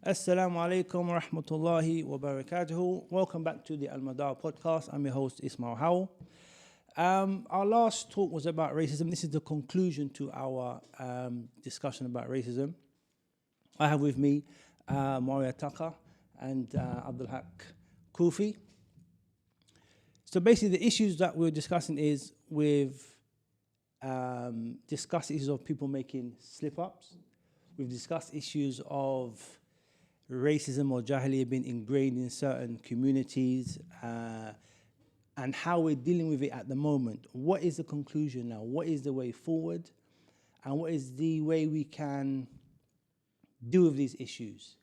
Assalamu alaikum wa rahmatullahi wa barakatuhu. Welcome back to the al-Madaar podcast. I'm your host Ismail Howell. Our last talk was about racism. This is the conclusion to our discussion about racism. I have with me Maria Tucker and Abdul Haq Kufi. So basically the issues that we're discussing is we've discussed issues of people making slip-ups. We've discussed issues of racism or jaahiliyyah being ingrained in certain communities and how we're dealing with it at the moment. What is the conclusion now? What is the way forward? And what is the way we can deal with these issues?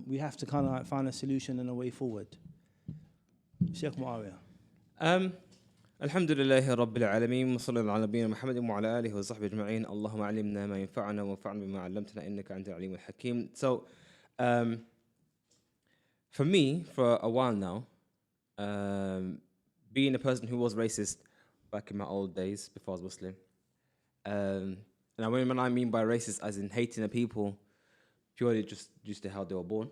We have to kind of like find a solution and a way forward. Sheikh Muawiyah. الحمد لله رب العالمين وصلى الله على نبينا محمد وعلى آله وصحبه أجمعين اللهم علمنا ما ينفعنا وانفعنا بما علمتنا إنك أنت العليم الحكيم. So for me, for a while now, being a person who was racist back in my old days before I was Muslim, and when I mean by racist as in hating the people purely just due to how they were born,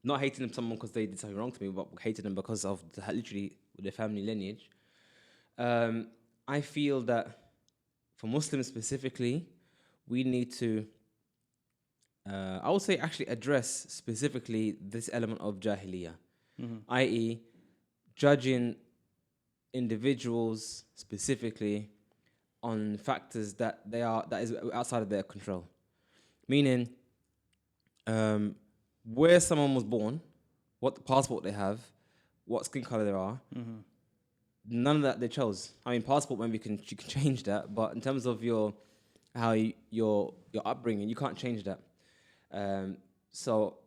not hating them someone because they did something wrong to me, but hating them because of literally their family lineage. I feel that for Muslims specifically, we need to, I would say actually address specifically this element of jaahiliyyah, i.e. judging individuals specifically on factors that is outside of their control. Meaning, where someone was born, what passport they have, what skin color they are, none of that they chose. I mean, passport maybe you can change that, but in terms of your upbringing, you can't change that. So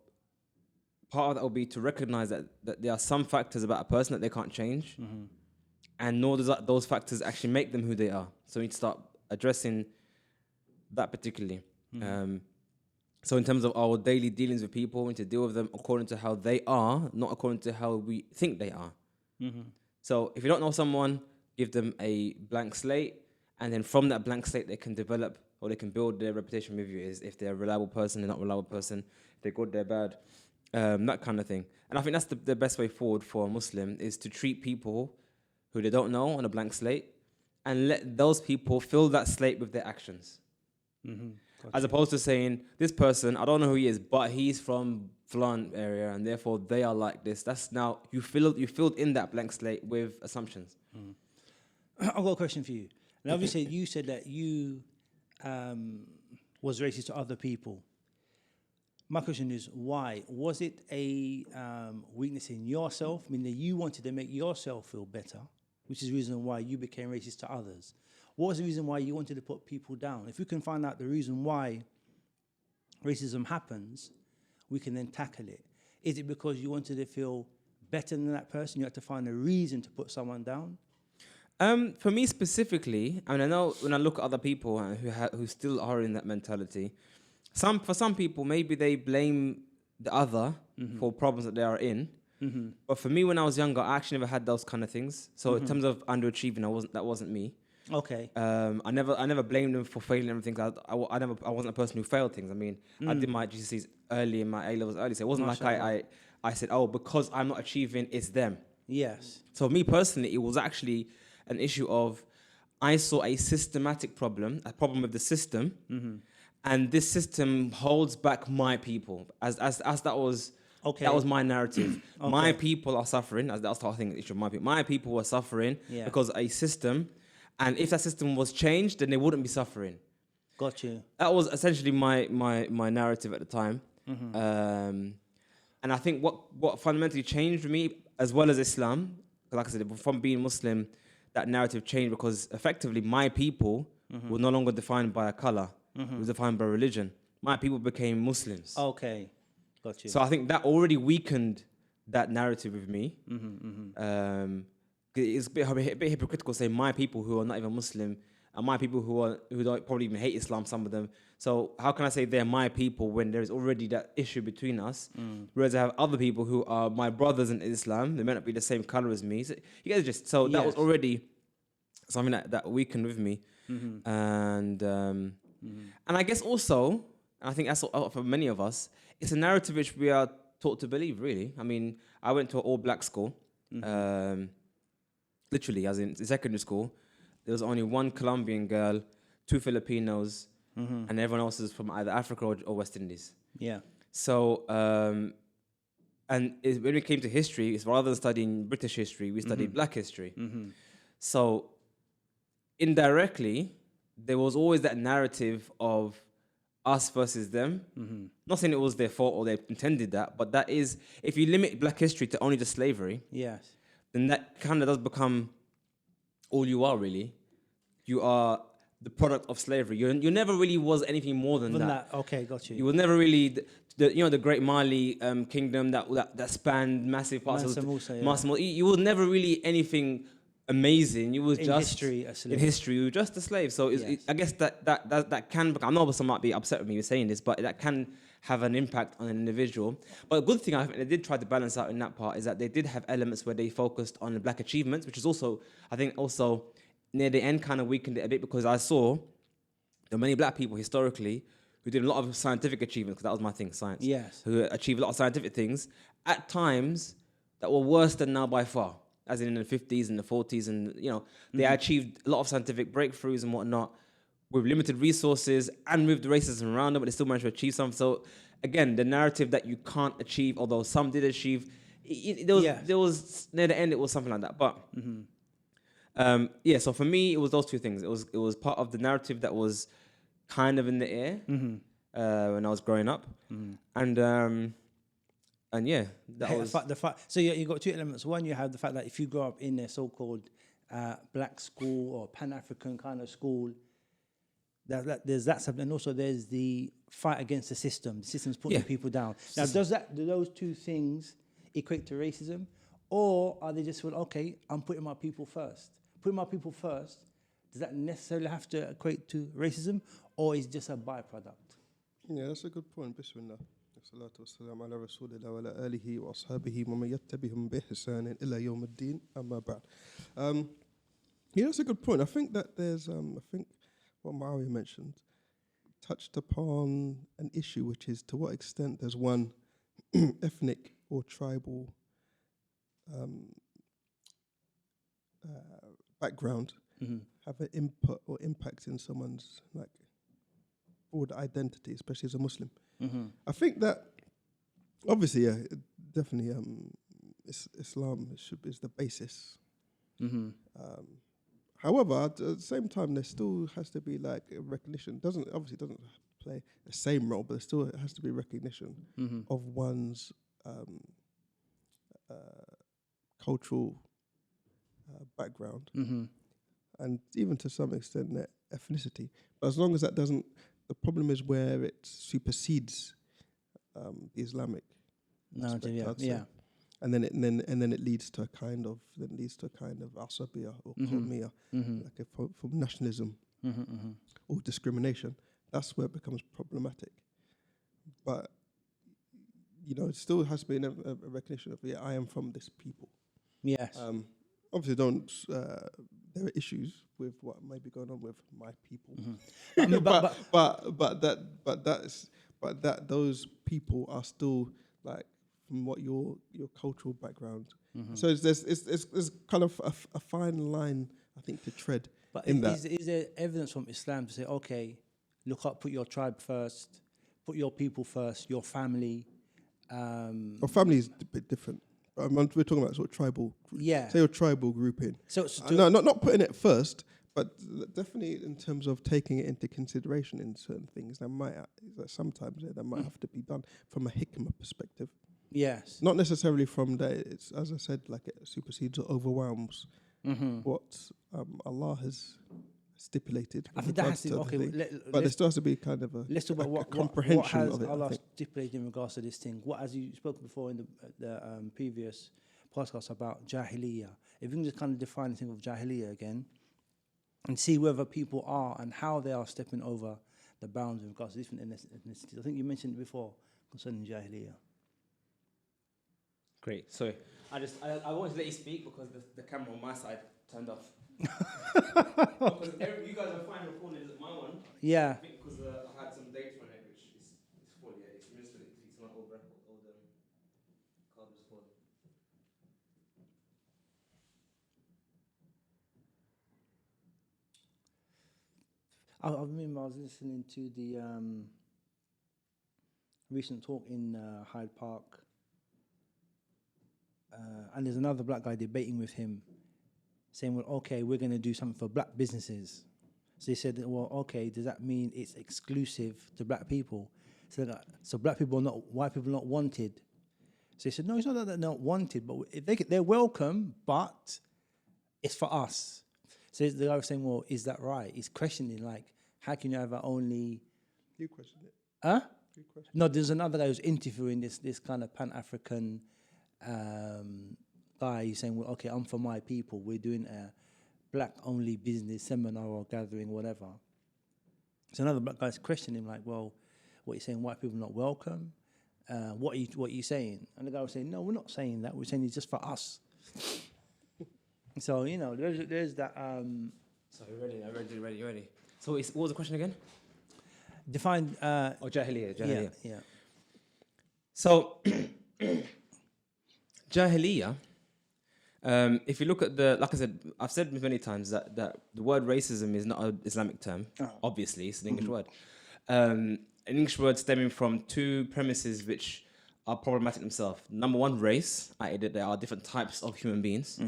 part of that will be to recognize that there are some factors about a person that they can't change, and nor does those factors actually make them who they are. So we need to start addressing that particularly. So in terms of our daily dealings with people, we need to deal with them according to how they are, not according to how we think they are. So if you don't know someone, give them a blank slate, and then from that blank slate, they can develop or they can build their reputation with you. Is if they're a reliable person, they're not a reliable person, if they're good, they're bad, that kind of thing. And I think that's the best way forward for a Muslim, is to treat people who they don't know on a blank slate and let those people fill that slate with their actions. As opposed to saying, this person, I don't know who he is, but he's from Flan area and therefore they are like this. That's now, you filled in that blank slate with assumptions. I've got a question for you. And obviously you said that you was racist to other people. My question is, why? Was it a weakness in yourself, meaning that you wanted to make yourself feel better, which is the reason why you became racist to others? What was the reason why you wanted to put people down? If we can find out the reason why racism happens, we can then tackle it. Is it because you wanted to feel better than that person? You had to find a reason to put someone down? For me specifically, I mean, I know when I look at other people who still are in that mentality, for some people, maybe they blame the other for problems that they are in. But for me, when I was younger, I actually never had those kind of things. So in terms of underachieving, that wasn't me. Okay. I never blamed them for failing everything. I wasn't a person who failed things. I mean, I did my GCSEs early and my A levels early, so it wasn't like I said, oh, because I'm not achieving, it's them. Yes. So me personally, it was actually an issue of I saw a systematic problem, a problem with the system, and this system holds back my people. As that was. Okay. That was my narrative. My people are suffering. That's the whole thing. The issue of my people. My people were suffering because of a system. And if that system was changed, then they wouldn't be suffering. Got you. That was essentially my narrative at the time. And I think what fundamentally changed for me, as well as Islam, like I said, from being Muslim, that narrative changed because effectively my people were no longer defined by a color. It was defined by religion. My people became Muslims. Okay. Got you. So I think that already weakened that narrative with me. It's a bit hypocritical saying my people who are not even Muslim and my people who don't probably even hate Islam, some of them. So how can I say they're my people when there is already that issue between us? Whereas I have other people who are my brothers in Islam. They may not be the same color as me. So you guys that was already something that weakened with me. And I guess also and I think that's for many of us, it's a narrative which we are taught to believe, really. I mean, I went to an all-black school, literally, as in secondary school. There was only one Colombian girl, 2 Filipinos, and everyone else is from either Africa or West Indies. Yeah. So, when it came to history, it's rather than studying British history, we studied black history. So, indirectly, there was always that narrative of us versus them. Not saying it was their fault or they intended that, but that is, if you limit black history to only just slavery, Yes. then that kind of does become all you are, really. You are the product of slavery. You never really was anything more than that. Okay, got you. You were never really the Great Mali kingdom that spanned massive parts Mansa of Musa, yeah. Mansa Musa. You were never really anything amazing. You was In just history, a slave. in history. You were just a slave. So I guess that can. I know some might be upset with me saying this, but that can have an impact on an individual. But a good thing I think they did try to balance out in that part is that they did have elements where they focused on the black achievements, which is also, I think, also near the end kind of weakened it a bit, because I saw there were many black people historically who did a lot of scientific achievements, because that was my thing, science. Yes. Who achieved a lot of scientific things at times that were worse than now by far, as in the 50s and the 40s, and they achieved a lot of scientific breakthroughs and whatnot with limited resources and with the racism around them, but they still managed to achieve something. So again, the narrative that you can't achieve, although some did achieve, there was near the end it was something like that. But so for me, it was those two things. It was part of the narrative that was kind of in the air when I was growing up, and yeah, that was the fact. So you got two elements. One, you have the fact that if you grow up in a so-called black school or Pan-African kind of school, there's that subject, and also there's the fight against the system. The system's putting people down. Now, do those two things equate to racism, or are they just, well, okay, I'm putting my people first? Putting my people first, does that necessarily have to equate to racism, or is it just a byproduct? Yeah, that's a good point. Bismillah. Salatu wassalamu ala rasulillah wa ala alihi wa ashabihi wa man yattabihum bi ihsanin ila yawm ad-din amma ba'd. Yeah, that's a good point. I think that there's what Maui mentioned touched upon an issue, which is to what extent there's one ethnic or tribal background have an input or impact in someone's broader identity, especially as a Muslim. I think that obviously, definitely, Islam is the basis. However, at the same time, there still has to be a recognition. Doesn't play the same role, but there still has to be recognition of one's cultural background, and even to some extent their ethnicity. But as long as that doesn't, the problem is where it supersedes the Islamic narrative. aspect, I'd say. And then it leads to a kind of asabiyah or qawmiyah, like a form of nationalism or discrimination. That's where it becomes problematic. But it still has to be a recognition of I am from this people. Yes. Obviously, there are issues with what may be going on with my people, but those people are still from what your cultural background. So there's kind of a fine line, I think, to tread. But in that. Is there evidence from Islam to say, okay, look up, put your tribe first, put your people first, your family? Well, family is a bit different. We're talking about sort of tribal. Yeah. Say your tribal grouping. So no, not putting it first, but definitely in terms of taking it into consideration in certain things. That sometimes that might have to be done from a hikmah perspective. Yes. Not necessarily from there. It's, as I said, it supersedes or overwhelms what Allah has stipulated. I think that has to but there still has to be kind of let's talk about comprehension what has of it. Allah stipulated in regards to this thing. What, as you spoke before in the previous podcast about jaahiliyyah, if you can just kind of define the thing of jaahiliyyah again, and see whether people are and how they are stepping over the bounds in regards to different ethnicities. I think you mentioned it before concerning jaahiliyyah. Great. Sorry, I wanted to let you speak because the camera on my side turned off. Because you guys are fine recording my one. Yeah. I think because I had some data on it, which is I remember I was listening to the recent talk in Hyde Park, and there's another black guy debating with him, saying, "Well, okay, we're going to do something for black businesses." So he said, "Well, okay, does that mean it's exclusive to black people? So black people are not, white people are not wanted?" So he said, "No, it's not that they're not wanted, but if they're welcome, but it's for us." So the guy was saying, "Well, is that right?" He's questioning, like, how can you have only? You question it. Huh? You question No, there's another guy who's interviewing this kind of Pan-African guy. He's saying, "Well, okay, I'm for my people. We're doing a black-only business seminar or gathering, whatever." So another black guy's questioning him, like, "Well, what are you saying? White people not welcome? What are you saying?" And the guy was saying, "No, we're not saying that. We're saying it's just for us." So there's that. So you're ready. So what was the question again? Defined. Jaahiliyyah. Yeah. So, jaahiliyyah, if you look at like I said, I've said many times that the word racism is not an Islamic term. Obviously, it's an English word. An English word stemming from two premises which are problematic themselves. Number one, race, i.e. that there are different types of human beings,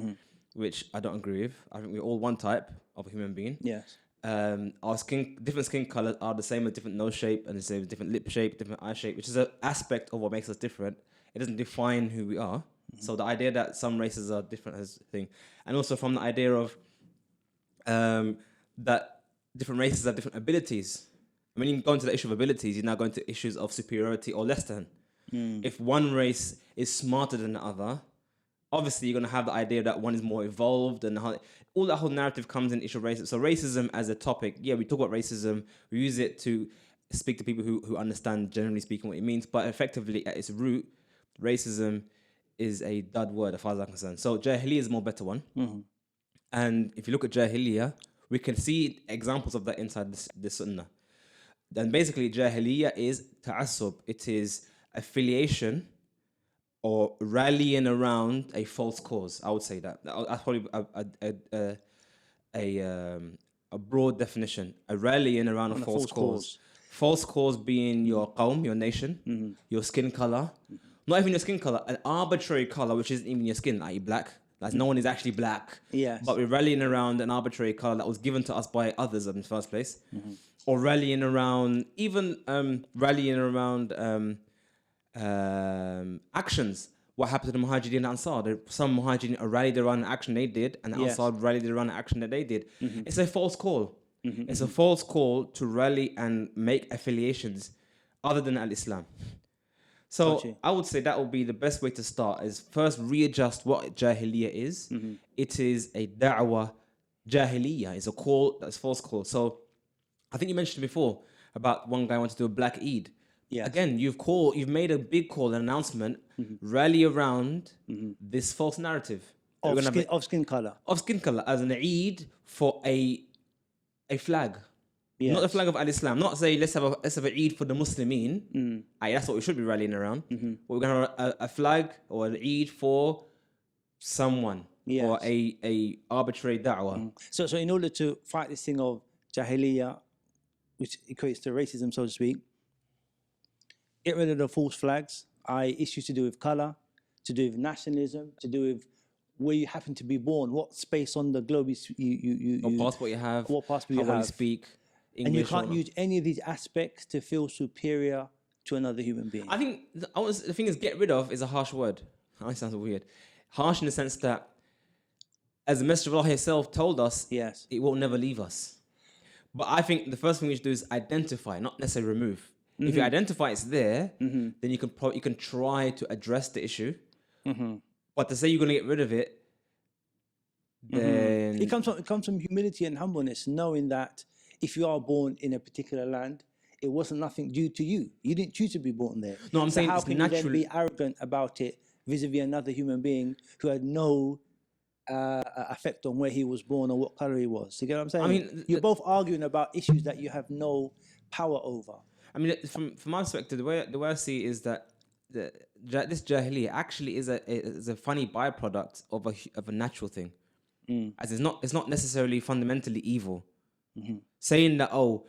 which I don't agree with. I think we're all one type of human being. Yes. Our different skin colors are the same as different nose shape and the same different lip shape, different eye shape, which is an aspect of what makes us different. It doesn't define who we are. So the idea that some races are different is a thing. And also from the idea of that different races have different abilities. When you go into the issue of abilities, you're now going to issues of superiority or less than. If one race is smarter than the other, obviously you're going to have the idea that one is more evolved, and all that whole narrative comes in issue of racism. So racism as a topic, yeah, we talk about racism, we use it to speak to people who understand, generally speaking, what it means, but effectively at its root, racism is a dud word as far as I'm concerned. So jaahiliyyah is a more better one. And if you look at jaahiliyyah, we can see examples of that inside this sunnah. Then basically jaahiliyyah is ta'assub. It is affiliation or rallying around a false cause. I would say that. That's probably a broad definition. A rallying around a false cause. False cause being your qawm, your nation, your skin color. Not even your skin color, an arbitrary color, which isn't even your skin, i.e. black. Like no one is actually black. Yes. But we're rallying around an arbitrary color that was given to us by others in the first place. Or rallying around, rallying around actions. What happened to the Muhajirin and Ansar? Some Muhajirin rallied around an action they did, and the Ansar rallied around an action that they did. It's a false call. It's a false call to rally and make affiliations other than al-Islam. So I would say that would be the best way to start, is first readjust what jaahiliyyah is. It is a da'wah jaahiliyyah. It's a call, that's false call. So I think you mentioned before about one guy wanted to do a black Eid. Yes. Again, you've made a big call, an announcement, rally around this false narrative. Of skin color. Of skin color as an Eid for a flag. Yes. Not the flag of al-Islam. Not say let's have an Eid for the Muslimin. That's what we should be rallying around. But we're gonna have a flag or an Eid for someone or a arbitrary da'wah. So in order to fight this thing of jaahiliyyah, which equates to racism, so to speak, get rid of the false flags, issues to do with color, to do with nationalism, to do with where you happen to be born, what space on the globe what passport you have, what passport you how have, you speak English, and you can't use any of these aspects to feel superior to another human being. I think the thing is, get rid of is a harsh word. It sounds weird. Harsh in the sense that, as the Messenger of Allah himself told us, it will never leave us. But I think the first thing we should do is identify, not necessarily remove. If you identify it's there, then you can try to address the issue. But to say you're going to get rid of it, then it comes from humility and humbleness, knowing that if you are born in a particular land, it wasn't nothing due to you. You didn't choose to be born there. No, I'm saying how it's can natural. you then be arrogant about it vis-a-vis another human being who had no effect on where he was born or what color he was? You get what I'm saying? I mean, you're both arguing about issues that you have no power over. I mean, from my perspective, the way I see it is that this jaahiliyyah actually is a funny byproduct of a natural thing, as it's not necessarily fundamentally evil. saying that, oh,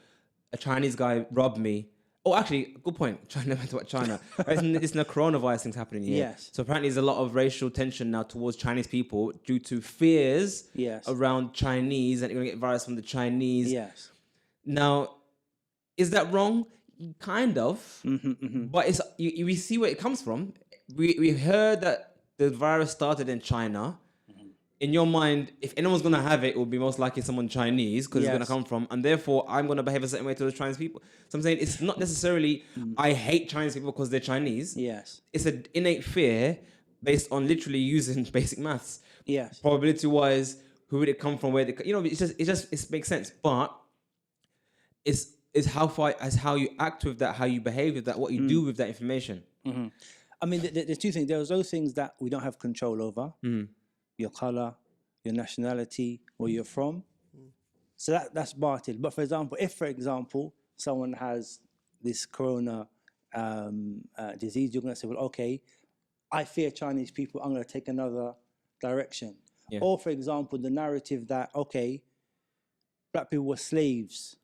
a Chinese guy robbed me. Oh, actually, good point. China, about China. It's the coronavirus things happening here. Yes. So apparently, there's a lot of racial tension now towards Chinese people due to fears Yes. around Chinese and you're gonna get virus from the Chinese. Yes. Now, is that wrong? Kind of, Mm-hmm. but it's we see where it comes from. We heard that the virus started in China. In your mind, if anyone's gonna have it, it will be most likely someone Chinese because it's gonna Yes. come from, and therefore I'm gonna behave a certain way to those Chinese people. So I'm saying it's not necessarily I hate Chinese people because they're Chinese. Yes. It's an innate fear based on literally using basic maths. Yes. Probability wise, who would it come from? Where it makes sense, but it's how far as how you act with that, how you behave with that, what you do with that information. I mean, there's two things. There's those things that we don't have control over. Your color, your nationality, where you're from. So that's barred. But for example, someone has this corona disease, you're going to say, well, okay, I fear Chinese people, I'm going to take another direction. Yeah. Or for example, the narrative that, okay, black people were slaves,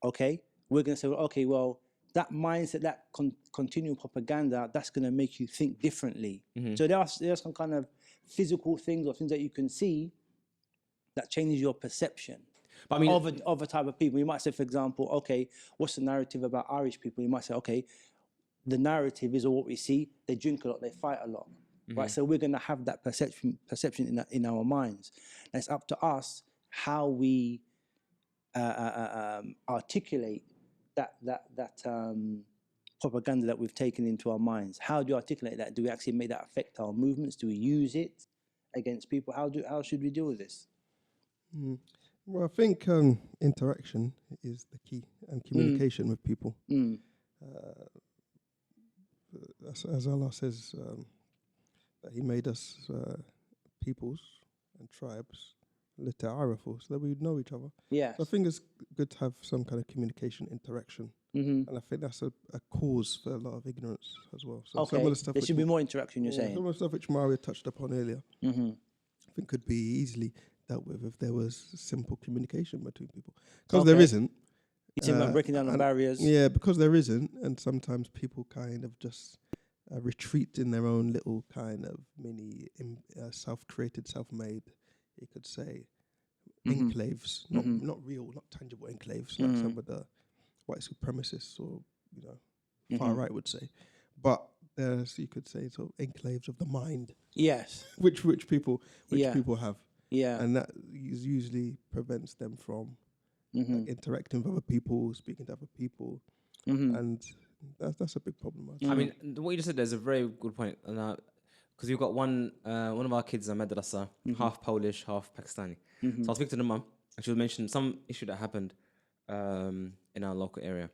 okay, we're going to say, well, okay, well, that mindset, that continual propaganda, that's going to make you think differently. So there are some kind of physical things or things that you can see that changes your perception But I mean, of a type of people. You might say, for example, okay, what's the narrative about Irish people? You might say, okay, the narrative is what we see. They drink a lot, they fight a lot, right? So we're going to have that perception in our minds. And it's up to us how we articulate that propaganda that we've taken into our minds. How do you articulate that? Do we actually make that affect our movements? Do we use it against people? How should we deal with this? Well, I think interaction is the key, and communication with people. As Allah says, that He made us peoples and tribes, so that we would know each other. Yeah. So I think it's good to have some kind of communication, interaction, and I think that's a cause for a lot of ignorance as well. So Okay. some of the stuff There should be more interaction, you're saying. some of the stuff which Mario touched upon earlier, I think could be easily dealt with if there was simple communication between people. Because there isn't. You talking about breaking down the barriers? Yeah, because there isn't, and sometimes people kind of just retreat in their own little kind of mini self-created, self-made, you could say, enclaves, not real, not tangible enclaves, like some of the white supremacists or far right would say, but there's, you could say, sort of enclaves of the mind. Yes. which people have. Yeah. And that usually prevents them from interacting with other people, speaking to other people, and that's a big problem. I mean, what you just said there's a very good point, and because you've got one of our kids in madrasa, half Polish, half Pakistani. So I was speaking to the mum, and she was mentioning some issue that happened in our local area,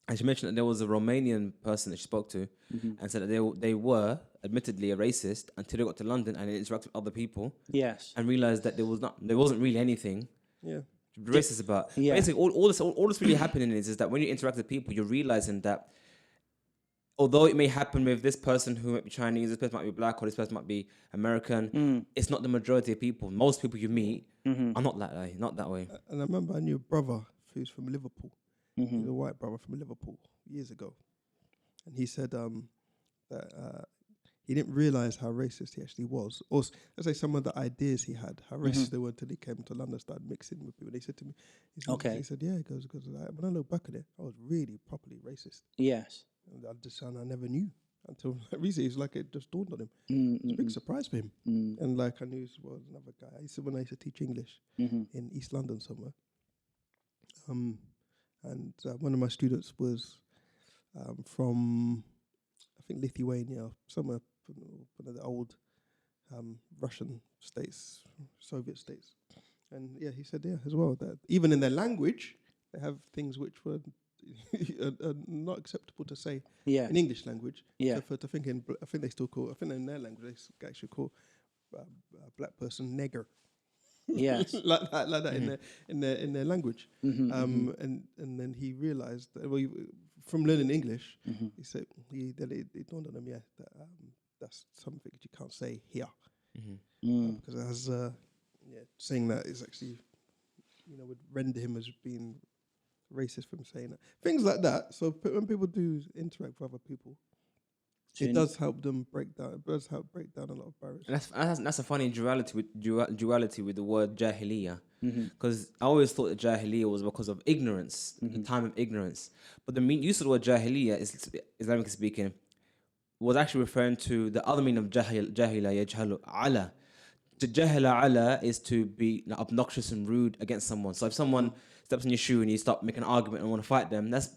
and she mentioned that there was a Romanian person that she spoke to, and said that they were admittedly a racist until they got to London and interacted with other people. Yes. And realized that there wasn't really anything. Yeah. Racist about. Yeah. Basically, all that's really happening is that when you interact with people, you're realizing that although it may happen with this person who might be Chinese, this person might be black, or this person might be American, it's not the majority of people. Most people you meet are not that way. Not that way. And I remember I knew a brother who's from Liverpool. He's a white brother from Liverpool years ago, and he said that he didn't realize how racist he actually was. Or let's say some of the ideas he had, how racist they were until he came to London, started mixing with people. They said to me, he said, yeah, because when I look back at it, I was really properly racist. Yes. And I never knew until recently. It's like it just dawned on him. It's a big surprise for him. And like I knew was another guy. When I used to teach English in East London somewhere. And one of my students was from, I think, Lithuania, somewhere one of the old Russian states, Soviet states. And yeah, he said, as well, that even in their language, they have things which were not acceptable to say in English language. Yeah. So I think they still call, I think in their language, they actually call a black person nigger. Yes. like that in their language. And then he realized that, from learning English, he said it dawned on him, that that's something that you can't say here, because it has saying that is actually would render him as being racist from saying that. Things like that. So when people do interact with other people, it does help them break down. It does help break down a lot of barriers. And that's a funny duality with the word jaahiliyyah. Because I always thought that jaahiliyyah was because of ignorance, the time of ignorance. But the use of the word jaahiliyyah, Islamically speaking, was actually referring to the other meaning of jahila yajhalu ala. To jahila ala is to be obnoxious and rude against someone. So if someone steps on your shoe and you start making an argument and want to fight them, that's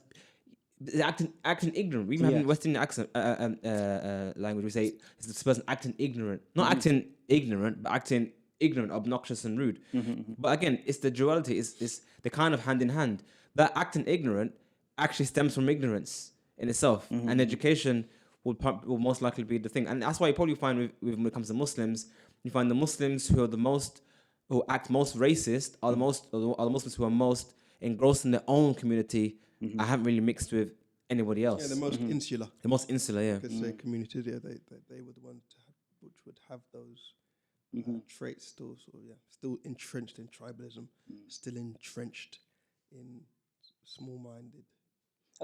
acting ignorant. We even have in Western accent language, we say it's this person acting ignorant, not acting ignorant, but acting ignorant, obnoxious, and rude. But again, it's the duality. It's the kind of hand in hand. That acting ignorant actually stems from ignorance in itself, and education will most likely be the thing. And that's why you probably find when it comes to Muslims, you find the Muslims who act most racist are the Muslims who are most engrossed in their own community. I haven't really mixed with anybody else. Yeah, the most insular. The most insular, yeah. Because their communities, they were the ones which would have those traits still entrenched in tribalism, still entrenched in small-minded.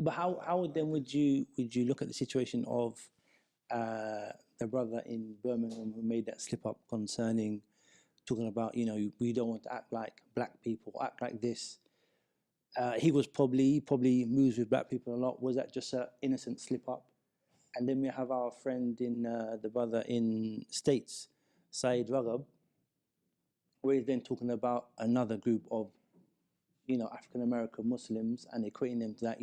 But how then would you look at the situation of the brother in Birmingham who made that slip up concerning talking about, we don't want to act like black people, act like this. He probably moves with black people a lot. Was that just an innocent slip up? And then we have our friend in the brother in States, Saeed Raghab, where he's then talking about another group of, African American Muslims and equating them to that,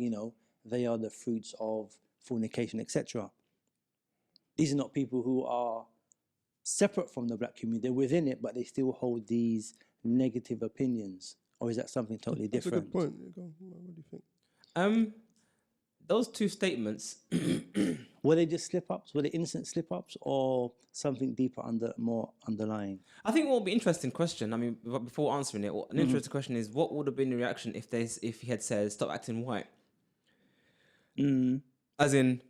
they are the fruits of fornication, etc. These are not people who are separate from the black community. They're within it, but they still hold these negative opinions. Or is that something totally different? That's a good point. What do you think? Those two statements. Were they just slip-ups? Were they innocent slip-ups or something deeper, more underlying? I think what would be an interesting question, but before answering it, an interesting question is, what would have been the reaction if he had said, stop acting white? As in,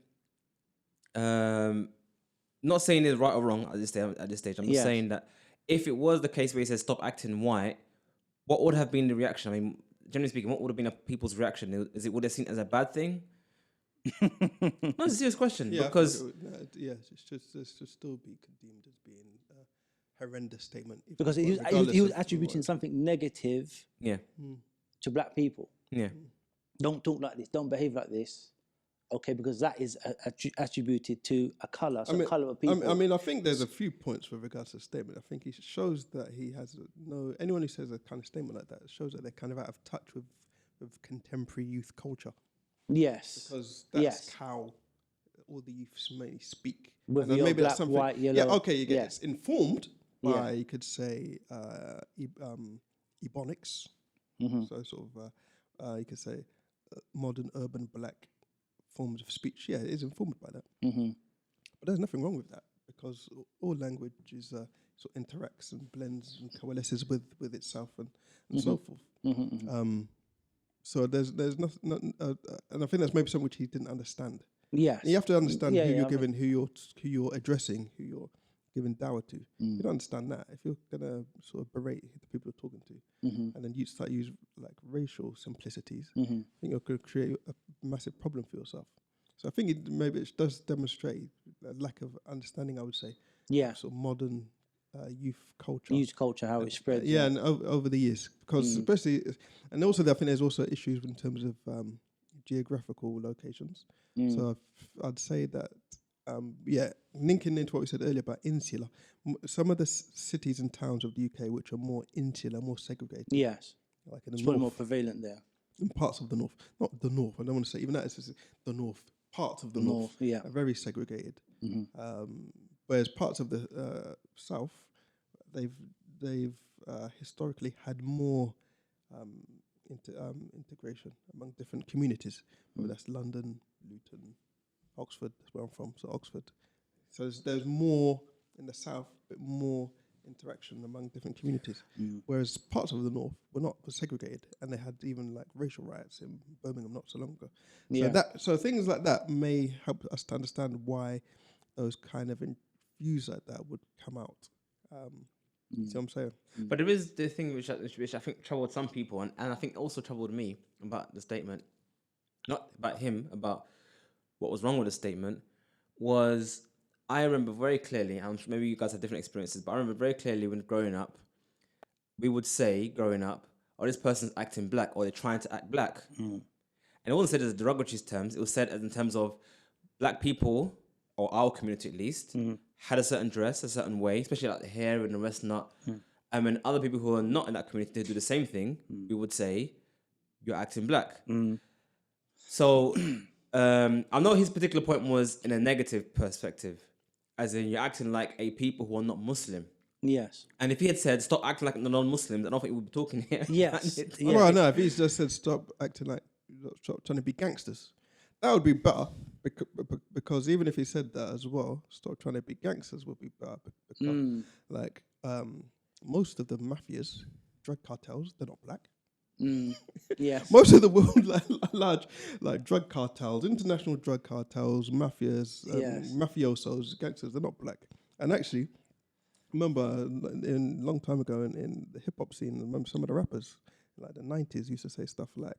not saying it's right or wrong at this stage. I'm just saying that if it was the case where he said, stop acting white, what would have been the reaction? Generally speaking, what would have been people's reaction? Would it seen as a bad thing? No, it's a serious question. Yeah, because it should still be condemned as being a horrendous statement. Because he was attributing something negative to black people. Yeah. Don't talk like this. Don't behave like this. Okay, because that is attributed to a colour, colour of people. I think there's a few points with regards to the statement. I think he shows that he has anyone who says a kind of statement like that shows that they're kind of out of touch with contemporary youth culture. Yes. Because that's how all the youths mainly speak. With maybe black, that's white, yellow. Yeah, okay, you get it's informed by, you could say, ebonics. So sort of, you could say, modern urban black forms of speech. Yeah, it is informed by that. But there's nothing wrong with that because all language is sort of interacts and blends and coalesces with itself and so forth. So there's nothing, and I think that's maybe something which he didn't understand. Yes, you have to understand who you're giving, who you're addressing, who you're giving dawah to. You don't understand that. If you're gonna sort of berate the people you're talking to, and then you start use like racial simplicities, I think you're going to create a massive problem for yourself. So I think maybe it does demonstrate a lack of understanding, I would say. Yeah. Sort of modern youth culture. Youth culture, how it spreads. Yeah, and over the years, because especially, and also I think there's also issues in terms of geographical locations. So I'd say that. Linking into what we said earlier about insular, some of the cities and towns of the UK which are more insular, more segregated. Yes, like in the it's north, probably more prevalent there. in parts of the north, not the north. I don't want to say even that. It's just the north. Parts of the north are very segregated. Whereas parts of the south, they've historically had more integration among different communities. Whether that's London, Luton, Oxford, that's where I'm from, so Oxford. So there's more in the south, but more interaction among different communities. Whereas parts of the north were segregated, and they had even like racial riots in Birmingham not so long ago. So things like that may help us to understand why those kind of views like that would come out. See what I'm saying? But there is the thing which I think troubled some people, and I think also troubled me about the statement, not about him, about what was wrong with the statement, was I remember very clearly, I'm sure maybe you guys have different experiences, but I remember very clearly when growing up, we would say growing up, oh, this person's acting black, or they're trying to act black. And it wasn't said as derogatory terms, it was said as in terms of black people, or our community at least, had a certain dress, a certain way, especially like the hair and the rest not. And when other people who are not in that community, they do the same thing, we would say, you're acting black. So I know his particular point was in a negative perspective, as in you're acting like a people who are not Muslim. Yes. And if he had said, stop acting like the non-Muslims, I don't think we'd be talking here. Yes. Yeah. Well, no, if he's just said stop acting like, stop trying to be gangsters, that would be better. Because even if he said that as well, stop trying to be gangsters would be better. Because, like, most of the mafias, drug cartels, they're not black. Yes. Most of the world, large, like drug cartels, international drug cartels, mafias, mafiosos, gangsters, they're not black. And actually, remember, in long time ago in the hip hop scene, I remember some of the rappers, like the 90s, used to say stuff like,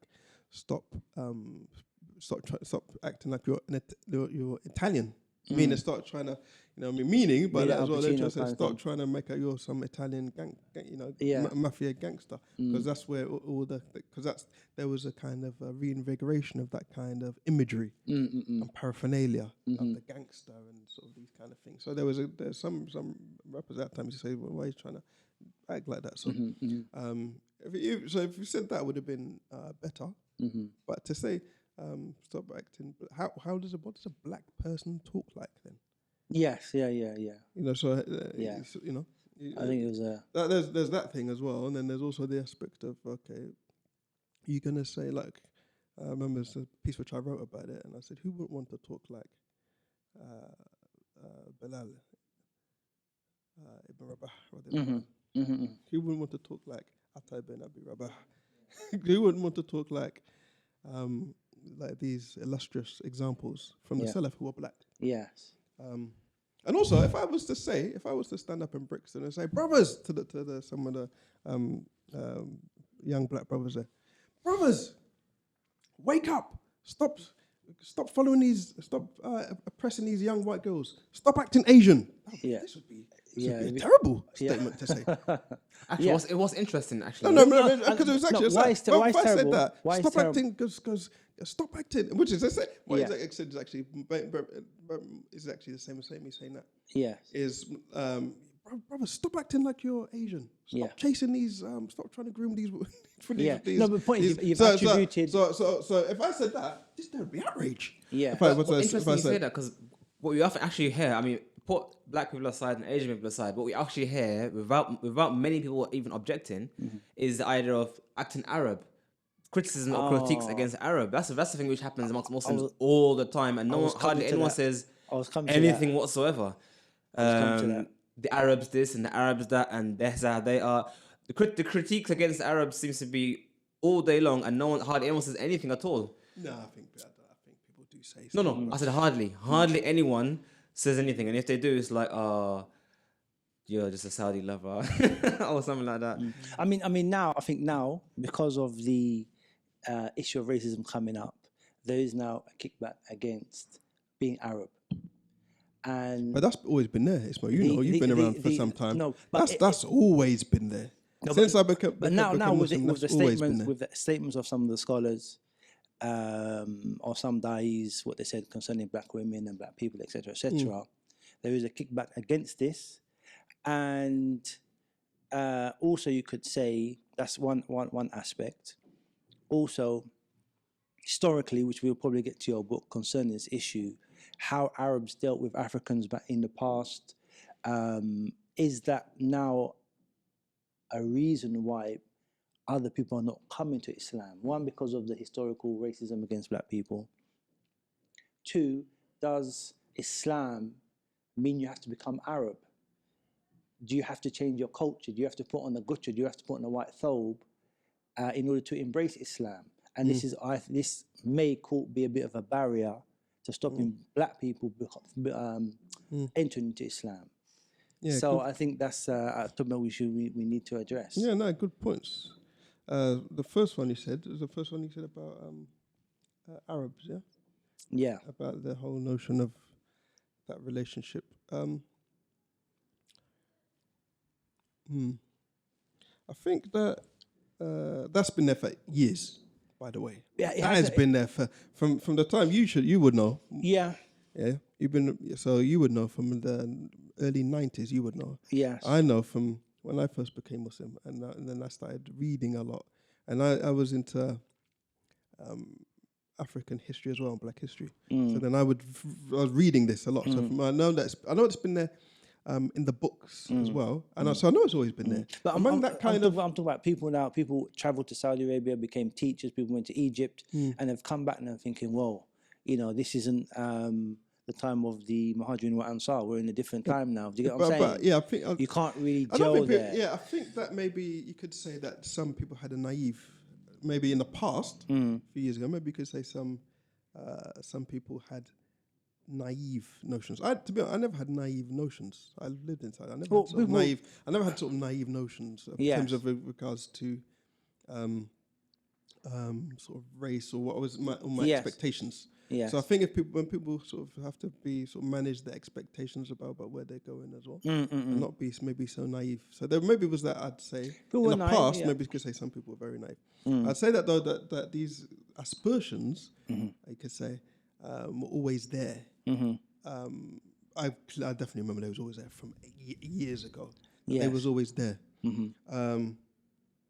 stop acting like you're Italian. Meaning start trying to, meaning, but as well, they just say stop trying to make out you're some Italian mafia gangster, because that's where there was a kind of a reinvigoration of that kind of imagery and paraphernalia of the gangster and sort of these kind of things. So there's some rappers at that time used to say, well, why are you trying to act like that? So if you said that would have been better, but to say stop acting. What does a black person talk like then? Yes, yeah. So I think it was there's that thing as well, and then there's also the aspect of you're gonna say like I remember there's a piece which I wrote about it, and I said who wouldn't want to talk like Bilal ibn Rabah? Who wouldn't want to talk like Atta ibn Abi Rabah? Who wouldn't want to talk like these illustrious examples from the Salaf who were black? Yes. And also, if I was to stand up in Brixton and say, brothers, to some of the young black brothers there, brothers, wake up, stop following these, stop oppressing these young white girls, stop acting Asian. This would be a terrible statement to say. Actually, it was interesting, actually. No, because it was actually why is terrible? I said that, Why stop acting, because stop acting, which is, I say, what is actually the same as me saying that. Yes. Is, brother, stop acting like you're Asian. Stop chasing these, stop trying to groom these. No, but the point is you've attributed. So if I said that, there would be outrage. Yeah. Interesting you say that, because what we often actually hear, I mean, put black people aside and Asian people aside, what we actually hear, without many people even objecting, is the idea of acting Arab. Criticism or critiques against Arab. That's the thing which happens amongst Muslims all the time, and hardly anyone says anything whatsoever. The Arabs this and the Arabs that, and that's how they are. The critiques against Arabs seems to be all day long, and hardly anyone says anything at all. No, I think people do say something. No, I said hardly anyone says anything, and if they do, it's like, you're just a Saudi lover or something like that. I think now because of the issue of racism coming up, there is now a kickback against being Arab. But that's always been there, Ismail. You've been around for some time. No, but that's always been there. No, Since I became now Muslim, with the statements of some of the scholars, or some dais, what they said concerning black women and black people, etc., etc. There is a kickback against this, and also you could say that's one aspect. Also, historically, which we'll probably get to your book concerning this issue, how Arabs dealt with Africans back in the past, is that now a reason why other people are not coming to Islam? One, because of the historical racism against black people. Two, does Islam mean you have to become Arab? Do you have to change your culture? Do you have to put on a gutcha? Do you have to put on a white thobe in order to embrace Islam? And this may be a bit of a barrier to stopping black people entering into Islam. Yeah, So I think that's something we need to address. Yeah, no, good points. The first one you said was the first one you said about Arabs, yeah, Yeah. about the whole notion of that relationship. I think that that's been there for years. By the way, Yeah, it that has has been there for from the time you would know. Yeah. Yeah, you've been so you would know from the early '90s. You would know. Yes. I know from when I first became Muslim, and then I started reading a lot, and I was into African history as well, and Black history. So then I was reading this a lot. So I know it's been there in the books as well, and so I know it's always been there. But I'm I'm talking about people now. People traveled to Saudi Arabia, became teachers. People went to Egypt, and have come back now thinking, "Whoa, this isn't the time of the Muhajirin wa Ansar. We're in a different time now." Do you get what I'm saying? But yeah, I think You can't really I don't gel think there. yeah, I think that maybe you could say that some people had a naive, maybe in the past, a few years ago, maybe you could say some people had naive notions. To be honest, I never had naive notions. I lived inside. I never had sort of naive. I never had sort of naive notions in terms of regards to sort of race or what was my expectations. Yes. So I think when people sort of have to be sort of manage their expectations about where they're going as well, and not be maybe so naive. So there maybe was that I'd say in the past. Maybe you could say some people were very naive. I'd say that though that these aspersions, I could say, were always there. I definitely remember they was always there from years ago. They was always there.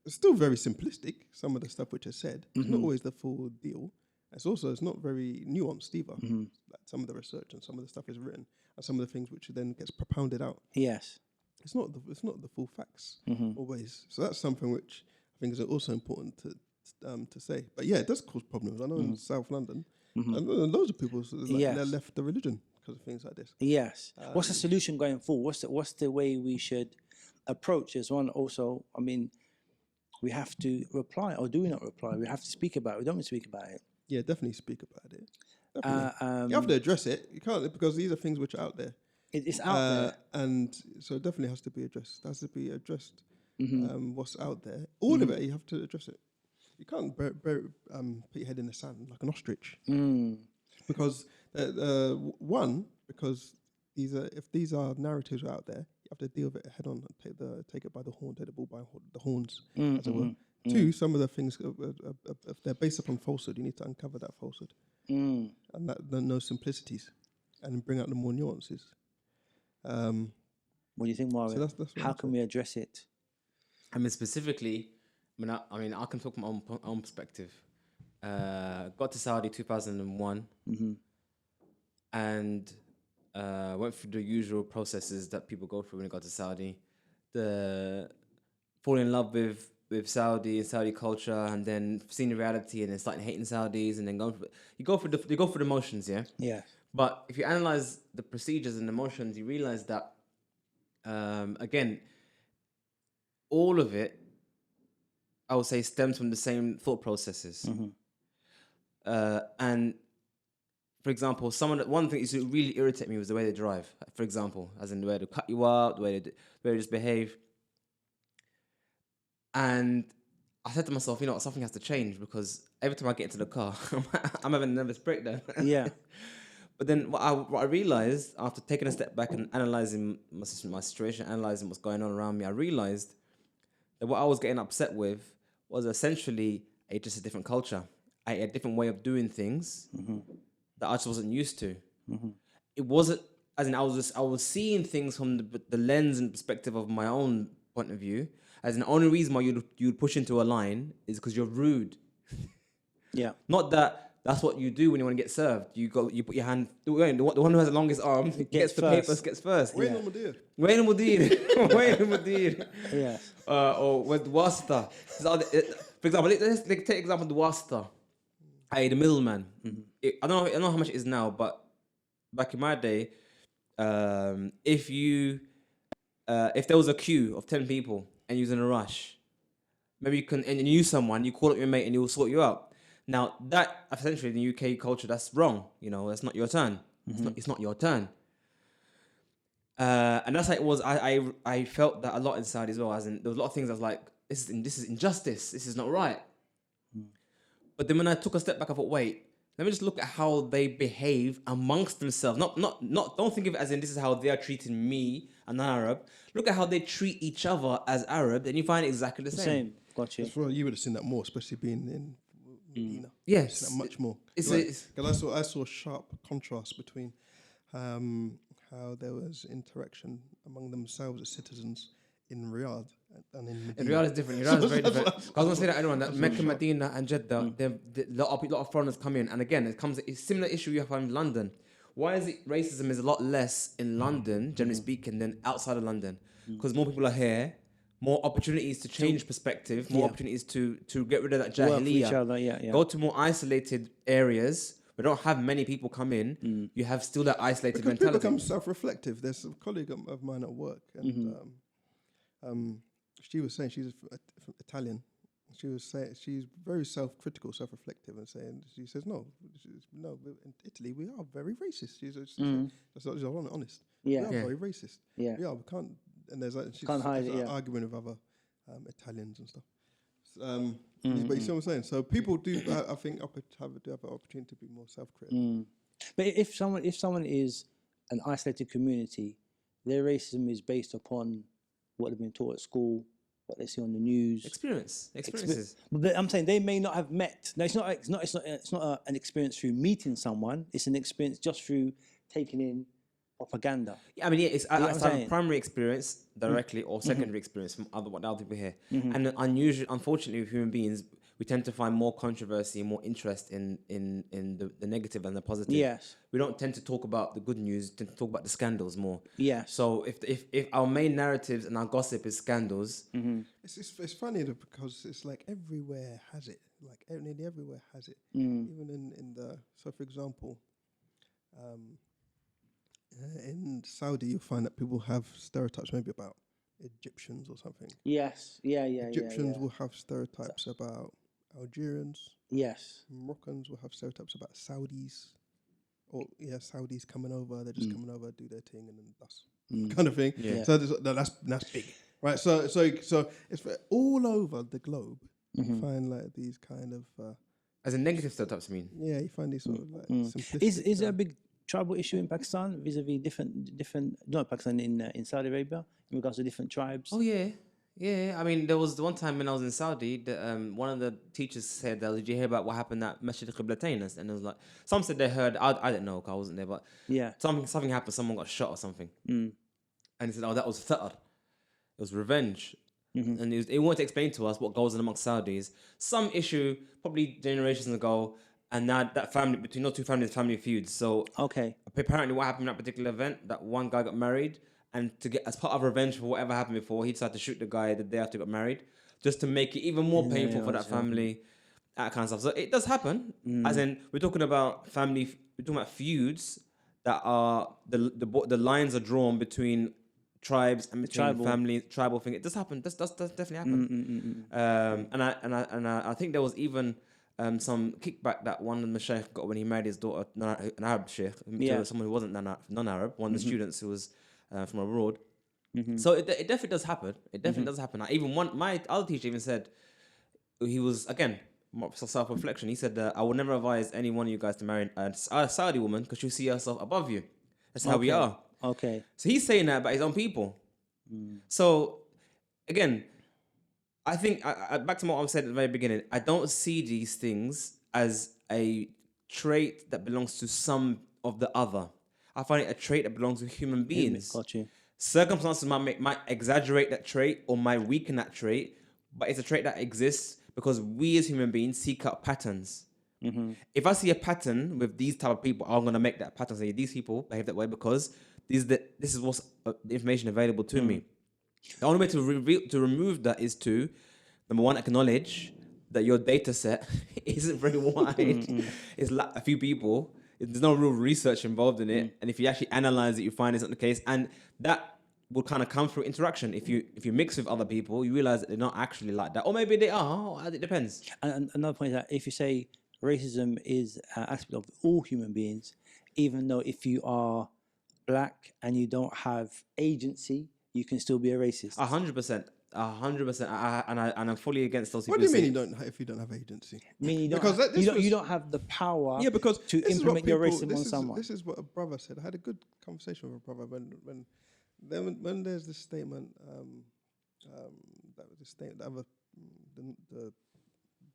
It's still very simplistic. Some of the stuff which is said, it's not always the full deal. It's not very nuanced either. Like some of the research and some of the stuff is written, and some of the things which then gets propounded out. Yes. It's not the full facts always. So that's something which I think is also important to say. But yeah, it does cause problems. I know in South London, and loads of people left the religion because of things like this. Yes. What's the solution going forward? What's the way we should approach this one? Also, I mean, we have to reply, or do we not reply? We have to speak about it. We don't speak about it. Yeah, definitely speak about it. Definitely. You have to address it. You can't, because these are things which are out there. It's out there. And so it definitely has to be addressed. It has to be addressed. What's out there. All of it, you have to address it. You can't put your head in the sand like an ostrich. Because, because if these are narratives out there, you have to deal with it head on and take it by the horn, take the bull by the horns, as it were. Two, some of the things, if they're based upon falsehood, you need to uncover that falsehood. And those simplicities, and bring out the more nuances. What do you think, Mario? So that's how can we address it? I mean, specifically, I can talk from my own perspective. Got to Saudi 2001, and went through the usual processes that people go through when they got to Saudi. Fall in love with Saudi and Saudi culture, and then seeing the reality, and then starting hating Saudis, and then you go through the motions, yeah. Yeah. But if you analyze the procedures and the motions, you realize that again, all of it, I would say, stems from the same thought processes. And for example, one thing that used to really irritate me was the way they drive. For example, as in the way they cut you up, the way they just behave. And I said to myself, something has to change, because every time I get into the car, I'm having a nervous breakdown. Yeah. But then what I realized, after taking a step back and analyzing my situation, analyzing what's going on around me, I realized that what I was getting upset with was essentially just a different culture, a different way of doing things that I just wasn't used to. It wasn't, as in I was seeing things from the lens and perspective of my own point of view. As in, the only reason why you'd push into a line is because you're rude. Yeah. Not that that's what you do when you want to get served. You put your hand. The one who has the longest arm gets the papers, gets first. Wayne al-Madaar. Wayne al-Madaar. Wayne al-Madaar. Yes. Or with wasta. For example, let's take example the wasta. The middleman. I don't know how much it is now, but back in my day, if there was a queue of 10 people and you was in a rush, maybe you can, and you knew someone, you call up your mate and he will sort you out. Now that essentially in the UK culture, that's wrong. That's not your turn. It's not your turn. And that's how it was. I felt that a lot in Saudi as well. As in, there was a lot of things I was like, this is injustice. This is not right. But then when I took a step back, I thought, wait, let me just look at how they behave amongst themselves. Not. Don't think of it as in this is how they are treating me, a non-Arab. Look at how they treat each other as Arab, and you find it exactly the same. Gotcha. That's right. You would have seen that more, especially being in Medina. Yes, That much more. It's Because I saw sharp contrast between how there was interaction among themselves as citizens in Riyadh and in Medina. Riyadh is different. Riyadh is very different. I was going to say that everyone that Mecca, Medina, and Jeddah, a lot of foreigners come in, and again, it's a similar issue you have in London. Why is it racism is a lot less in London, generally speaking, than outside of London? Because more people are here, more opportunities to change perspective, more opportunities to get rid of that jaahiliyyah. Go to more isolated areas. We don't have many people come in. You have still that isolated Because mentality. people become self-reflective. There's a colleague of mine at work, and she was saying she's Italian. She was saying she's very self-critical, self-reflective, and saying she says no, in Italy we are very racist. She's honest. Yeah. We are very racist. Yeah. We are. We can't. And there's like she's Can't hide it, arguing with other Italians and stuff. But you see what I'm saying? So people do, I think, have an opportunity to be more self-critical. But if someone is an isolated community, their racism is based upon what they've been taught at school, what they see on the news. Experiences. But I'm saying they may not have met. No, it's not an experience through meeting someone. It's an experience just through taking in propaganda. Yeah, I mean, it's what I'm either saying? primary experience directly or secondary experience from other people here. And unfortunately, with human beings, we tend to find more controversy, more interest in the negative and the positive. Yes. We don't tend to talk about the good news. Tend to talk about the scandals more. Yes. So if our main narratives and our gossip is scandals, It's funny though, because it's like everywhere has it. Like nearly everywhere has it. Even in the for example, in Saudi you'll find that people have stereotypes maybe about Egyptians or something. Yes. Yeah. Egyptians will have stereotypes about Algerians. Yes. Moroccans will have stereotypes about Saudis. Or Saudis coming over, they're just coming over, do their thing, and then that's kind of thing. Yeah. So that's big, right? So it's all over the globe. You find like these kind of as a negative stereotypes, I mean. you find these sort of like simplistic. Is there a big tribal issue in Pakistan vis-a-vis different not Pakistan in Saudi Arabia in regards to different tribes? Oh yeah. I mean, there was the one time when I was in Saudi that one of the teachers said, "Did you hear about what happened at Masjid al-Qiblatain?" And it was like, some said they heard. I didn't know because I wasn't there, but something happened. Someone got shot or something. And he said, "Oh, that was tha'r. It was revenge." And he wanted to explain to us what goes on amongst Saudis. Some issue probably generations ago, and now that family between those two families, family feuds. So apparently, what happened in that particular event, that one guy got married. And to get as part of revenge for whatever happened before, he decided to shoot the guy the day after he got married, just to make it even more painful for that family, that kind of stuff. So it does happen. As in, we're talking about family. We're talking about feuds that are the lines are drawn between tribes and between families, tribal thing. It does happen. Does definitely happen. And I think there was even some kickback that one of the sheikh got when he married his daughter, an Arab sheikh, to someone who wasn't non-Arab, one of the students who was from abroad. So it definitely does happen. It definitely does happen. Even my other teacher even said, he was, again, self-reflection. He said, I would never advise any one of you guys to marry a Saudi woman because she'll see herself above you. That's how we are. Okay. So he's saying that about his own people. So, again, I think, back to what I said at the very beginning, I don't see these things as a trait that belongs to some of the other. I find it a trait that belongs to human beings. Got you. Circumstances might exaggerate that trait or might weaken that trait, but it's a trait that exists because we as human beings seek out patterns. If I see a pattern with these type of people, I'm going to make that pattern. Say these people behave that way because this is what's the information available to me. The only way to remove that is to, number one, acknowledge that your data set isn't very wide. It's like a few people. There's no real research involved in it, and if you actually analyze it, you find it's not the case, and that will kind of come through interaction. If you mix with other people, you realize that they're not actually like that, or maybe they are. It depends. And another point is that if you say racism is an aspect of all human beings, even though if you are black and you don't have agency, you can still be a racist. 100%. 100%. And I'm fully against those people. What do you who mean say- you don't if you don't have agency? I mean, you don't, Because have, this you, don't was- you don't have the power Yeah, because to this is what implement your people- racism this on is- someone. This is what a brother said. I had a good conversation with a brother when there's this statement, that was the statement,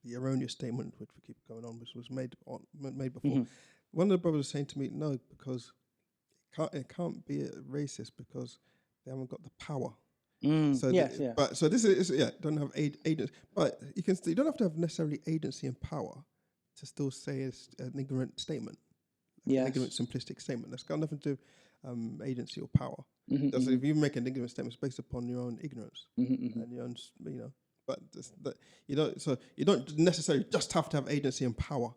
the erroneous statement which we keep going on, which was made before. Mhm. One of the brothers was saying to me, no, because it can't be a racist because they haven't got the power. So yes, yeah. But so this is don't have agency, but you don't have to have necessarily agency and power to still say it's an ignorant statement. An Yes. ignorant, simplistic statement. That's got nothing to do agency or power. Mhm, That's mhm, if you make an ignorant statement, it's based upon your own ignorance mhm, mhm. and your own, But you don't. So you don't necessarily just have to have agency and power,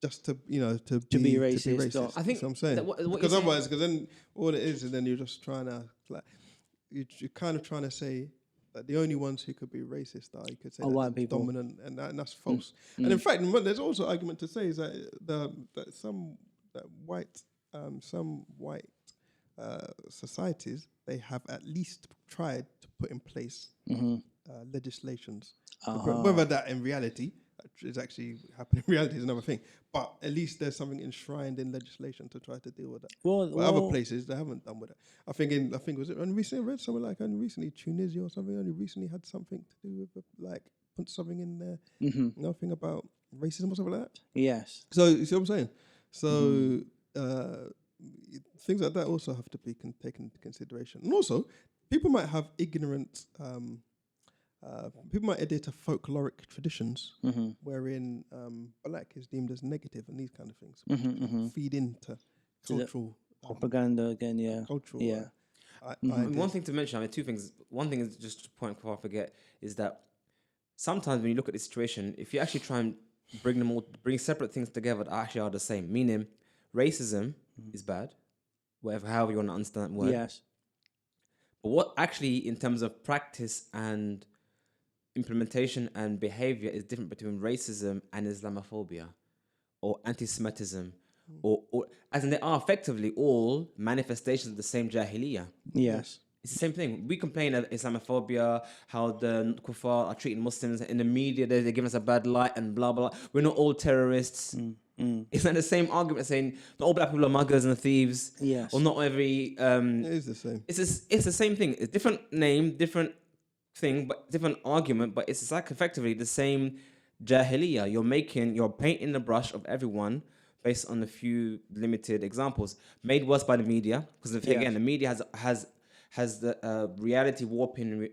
just to be racist or- I think that's what I'm saying. that what Because you're saying- otherwise, then all it is then you're just trying to like you're kind of trying to say that the only ones who could be racist are, you could say, Are that white they're people. dominant, and that's false. And in fact, what there's also argument to say is that some white societies, they have at least tried to put in place legislations. Whether that in reality is actually happening in reality is another thing. But at least there's something enshrined in legislation to try to deal with that. But other places they haven't done with it. I think was it only recently I read something like only recently Tunisia or something only recently had something to do with like put something in there. Nothing about racism or something like that. Yes. So you see what I'm saying? So things like that also have to be taken into consideration. And also, people might have ignorant. People might adhere to folkloric traditions wherein black is deemed as negative and these kind of things, which feed into cultural Propaganda again, yeah. cultural. Yeah. Ideas. One thing to mention, I mean, two things. One thing is just a point before I forget is that sometimes when you look at the situation, if you actually try and bring separate things together that actually are the same, meaning racism is bad, however you want to understand that word. Yes. But what actually, in terms of practice and implementation and behavior, is different between racism and Islamophobia or anti-Semitism, or as in they are effectively all manifestations of the same jaahiliyyah. Yes. It's the same thing. We complain of Islamophobia, how the kuffar are treating Muslims in the media, they're giving us a bad light and blah, blah, blah. We're not all terrorists. It's not the same argument saying not all black people are muggers and thieves. Yes. Or not every... It is the same. It's the same thing. It's different name, different thing, but different argument, but it's like effectively the same jaahiliyyah. You're painting the brush of everyone based on a few limited examples, made worse by the media, because again, the media has the reality warping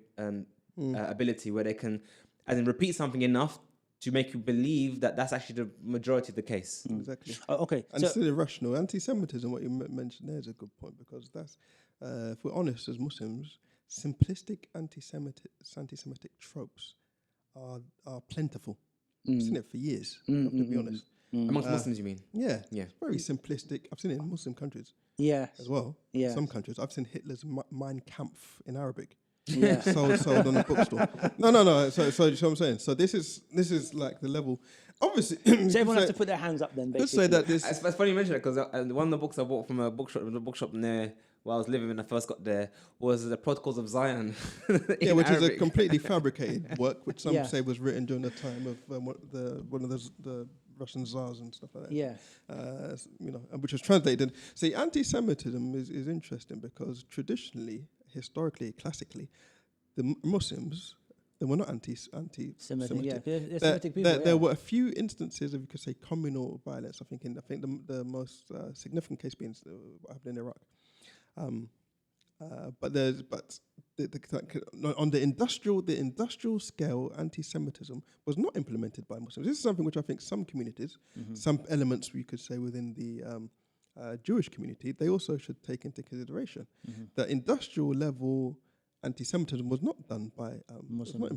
ability where they can, as in, repeat something enough to make you believe that that's actually the majority of the case. Exactly. Okay. And it's still irrational. Anti-Semitism, what you mentioned there is a good point, because that's, if we're honest as Muslims, simplistic anti-Semitic tropes are plentiful. I've seen it for years, I have to be honest. Amongst Muslims, you mean? Yeah, Yeah. it's very simplistic. I've seen it in Muslim countries Yes. as well. Yeah. Some countries. I've seen Hitler's Mein Kampf in Arabic. Yeah. sold on a bookstore. No. So you know what I'm saying? So this is like the level. Obviously, So everyone has to put their hands up then, let's basically. say that this. It's funny you mention it, because one of the books I bought from a bookshop near where I was living when I first got there was the Protocols of Zion. Yeah, in which is a Arabic. completely fabricated work, which some Yeah. say was written during the time of one of the Russian czars and stuff like that. Yeah. And which was translated. See, anti-Semitism is interesting because traditionally, historically, classically, the Muslims, they were not anti-Semitic. Semitic, yeah. They're Semitic people, yeah. There were a few instances of, you could say, communal violence. I think the most significant case being what happened in Iraq. On the industrial scale, anti-Semitism was not implemented by Muslims. This is something which I think some communities, some elements we could say within the Jewish community, they also should take into consideration. The industrial level anti-Semitism was not done by was not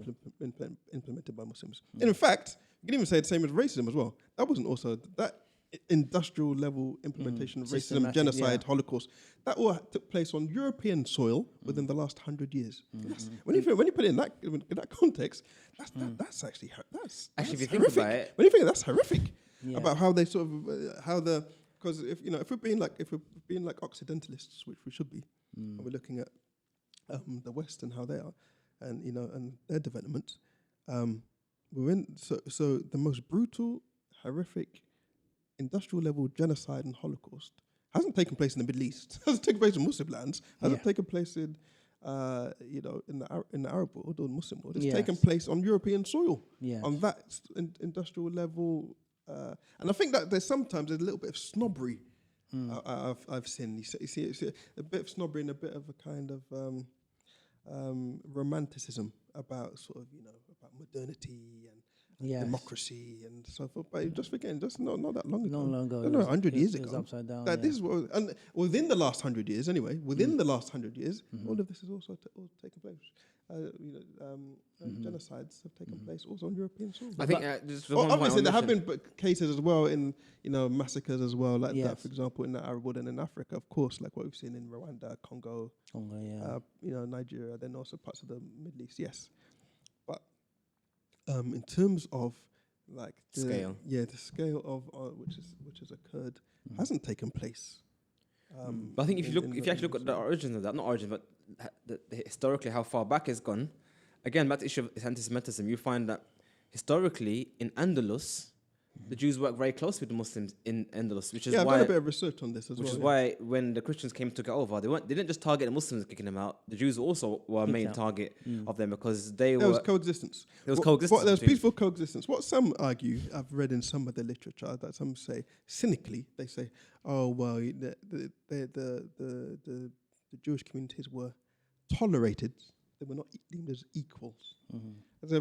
implemented by Muslims. And in fact, you can even say the same as racism as well. That wasn't also that industrial level implementation of racism, Systematic, genocide, yeah. Holocaust. That all took place on European soil within the last 100 years. When you put it in that context, that's actually Actually, if you think horrific. about it- When you think that's horrific Yeah. about how they sort of how the because if we're being like Occidentalists, which we should be, and we're looking at the West and how they are, and and their development, we're in so the most brutal, horrific, industrial level genocide and Holocaust hasn't taken place in the Middle East, hasn't taken place in Muslim lands, hasn't taken place in in the Arab world or Muslim world. It's taken place on European soil, on that industrial level. And I think that there's sometimes a little bit of snobbery I've seen. You see a bit of snobbery and a bit of a kind of romanticism about sort of about modernity and democracy and so forth. But just forgetting, just not that long ago. Not long ago. No, 100 years It was ago. upside down. That this is what, and within the last 100 years, anyway, the last 100 years, all of this has also taken place. Genocides have taken place also on European soil. I think obviously there have been cases as well in massacres as well, like that. For example, in the Arab world and in Africa, of course, like what we've seen in Rwanda, Congo, Nigeria, then also parts of the Middle East. Yes, but in terms of like the scale, the scale of which has occurred hasn't taken place. But I think if you actually look at the origins of that, not origin, but historically how far back it's gone, again, back to the issue of anti-Semitism, you find that historically in Andalus, the Jews worked very closely with the Muslims in Andalus, which is why... I've done a bit of research on this as well. Which is why when the Christians came to take it over, they didn't just target the Muslims kicking them out, the Jews also were a main target of them because there was coexistence. There was coexistence. There was peaceful coexistence. What some argue, I've read in some of the literature, that some say, cynically, they say, oh, well, the Jewish communities were tolerated. They were not deemed as equals. So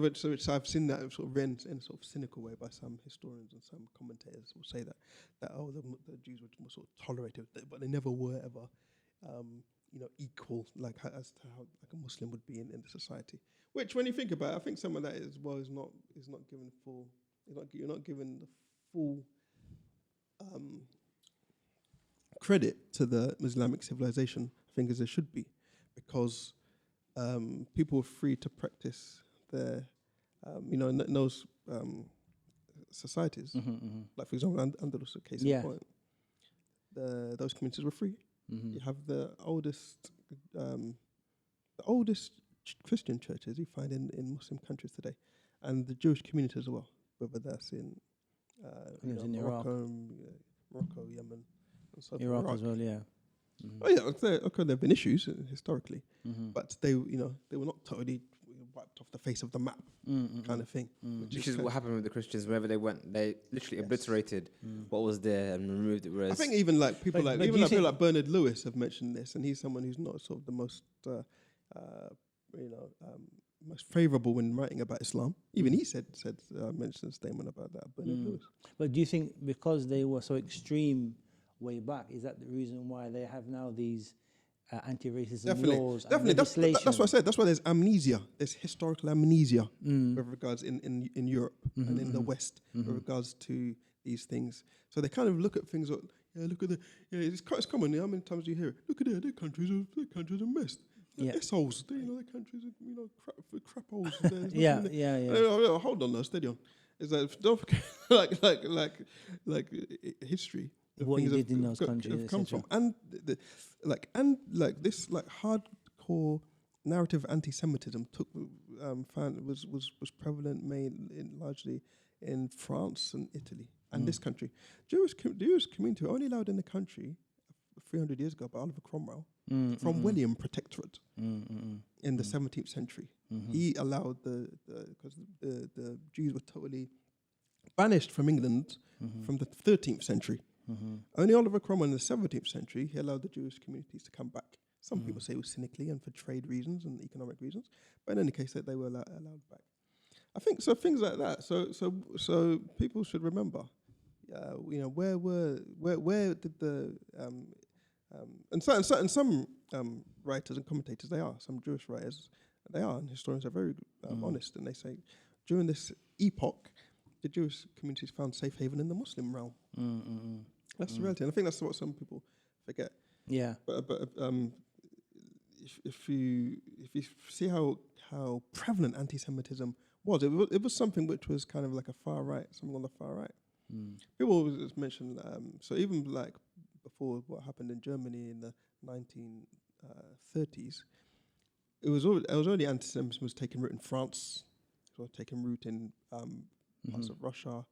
I've seen that sort of read in a sort of cynical way by some historians and some commentators will say that the Jews were sort of tolerated, but they never were ever, equal, like as to how like a Muslim would be in the society. Which, when you think about it, I think some of that is not given full. You're not given the full credit to the Islamic civilization, I think, as it should be, because people were free to practice their, in those societies. Like, for example, Andalus, a case in point. Those communities were free. You have the oldest Christian churches you find in Muslim countries today, and the Jewish community as well, whether that's in Morocco, Yemen, and so Iraq as well, yeah. Oh yeah, there have been issues historically, but they were not totally wiped off the face of the map, kind of thing. Which is what happened with the Christians. Wherever they went, they literally obliterated what was there and removed it. Whereas I think even like people people like Bernard Lewis have mentioned this, and he's someone who's not sort of the most most favourable when writing about Islam. Even he mentioned a statement about that, Bernard Lewis. But do you think because they were so extreme way back, is that the reason why they have now these anti-racism laws and legislation? That's what I said. That's why there's amnesia. There's historical amnesia with regards in Europe and in the West with regards to these things. So they kind of look at things like, look at it's common. How many times do you hear it? Look at their countries are messed. Assholes. Their countries are crap holes. Hold on, steady on. Is that don't forget like history. What you did in those countries have come from, and this hardcore narrative anti-Semitism was prevalent largely in France and Italy and this country. Jewish community were only allowed in the country 300 years ago by Oliver Cromwell from William Protectorate in the 17th century. He allowed because the Jews were totally banished from England from the 13th century. Only Oliver Cromwell in the 17th century, he allowed the Jewish communities to come back. Some people say it was cynically and for trade reasons and economic reasons, but in any case, that they were allowed back. I think so. Things like that. So people should remember, where did the and some writers and commentators, some Jewish writers, and historians are very honest, and they say during this epoch, the Jewish communities found safe haven in the Muslim realm. That's the reality, and I think that's what some people forget. Yeah. But if you see how prevalent anti-Semitism was, it was something which was kind of like something on the far right. People always mention, so even like before what happened in Germany in the 1930s, it was already anti-Semitism was taking root in France, it was taking root in parts of Russia,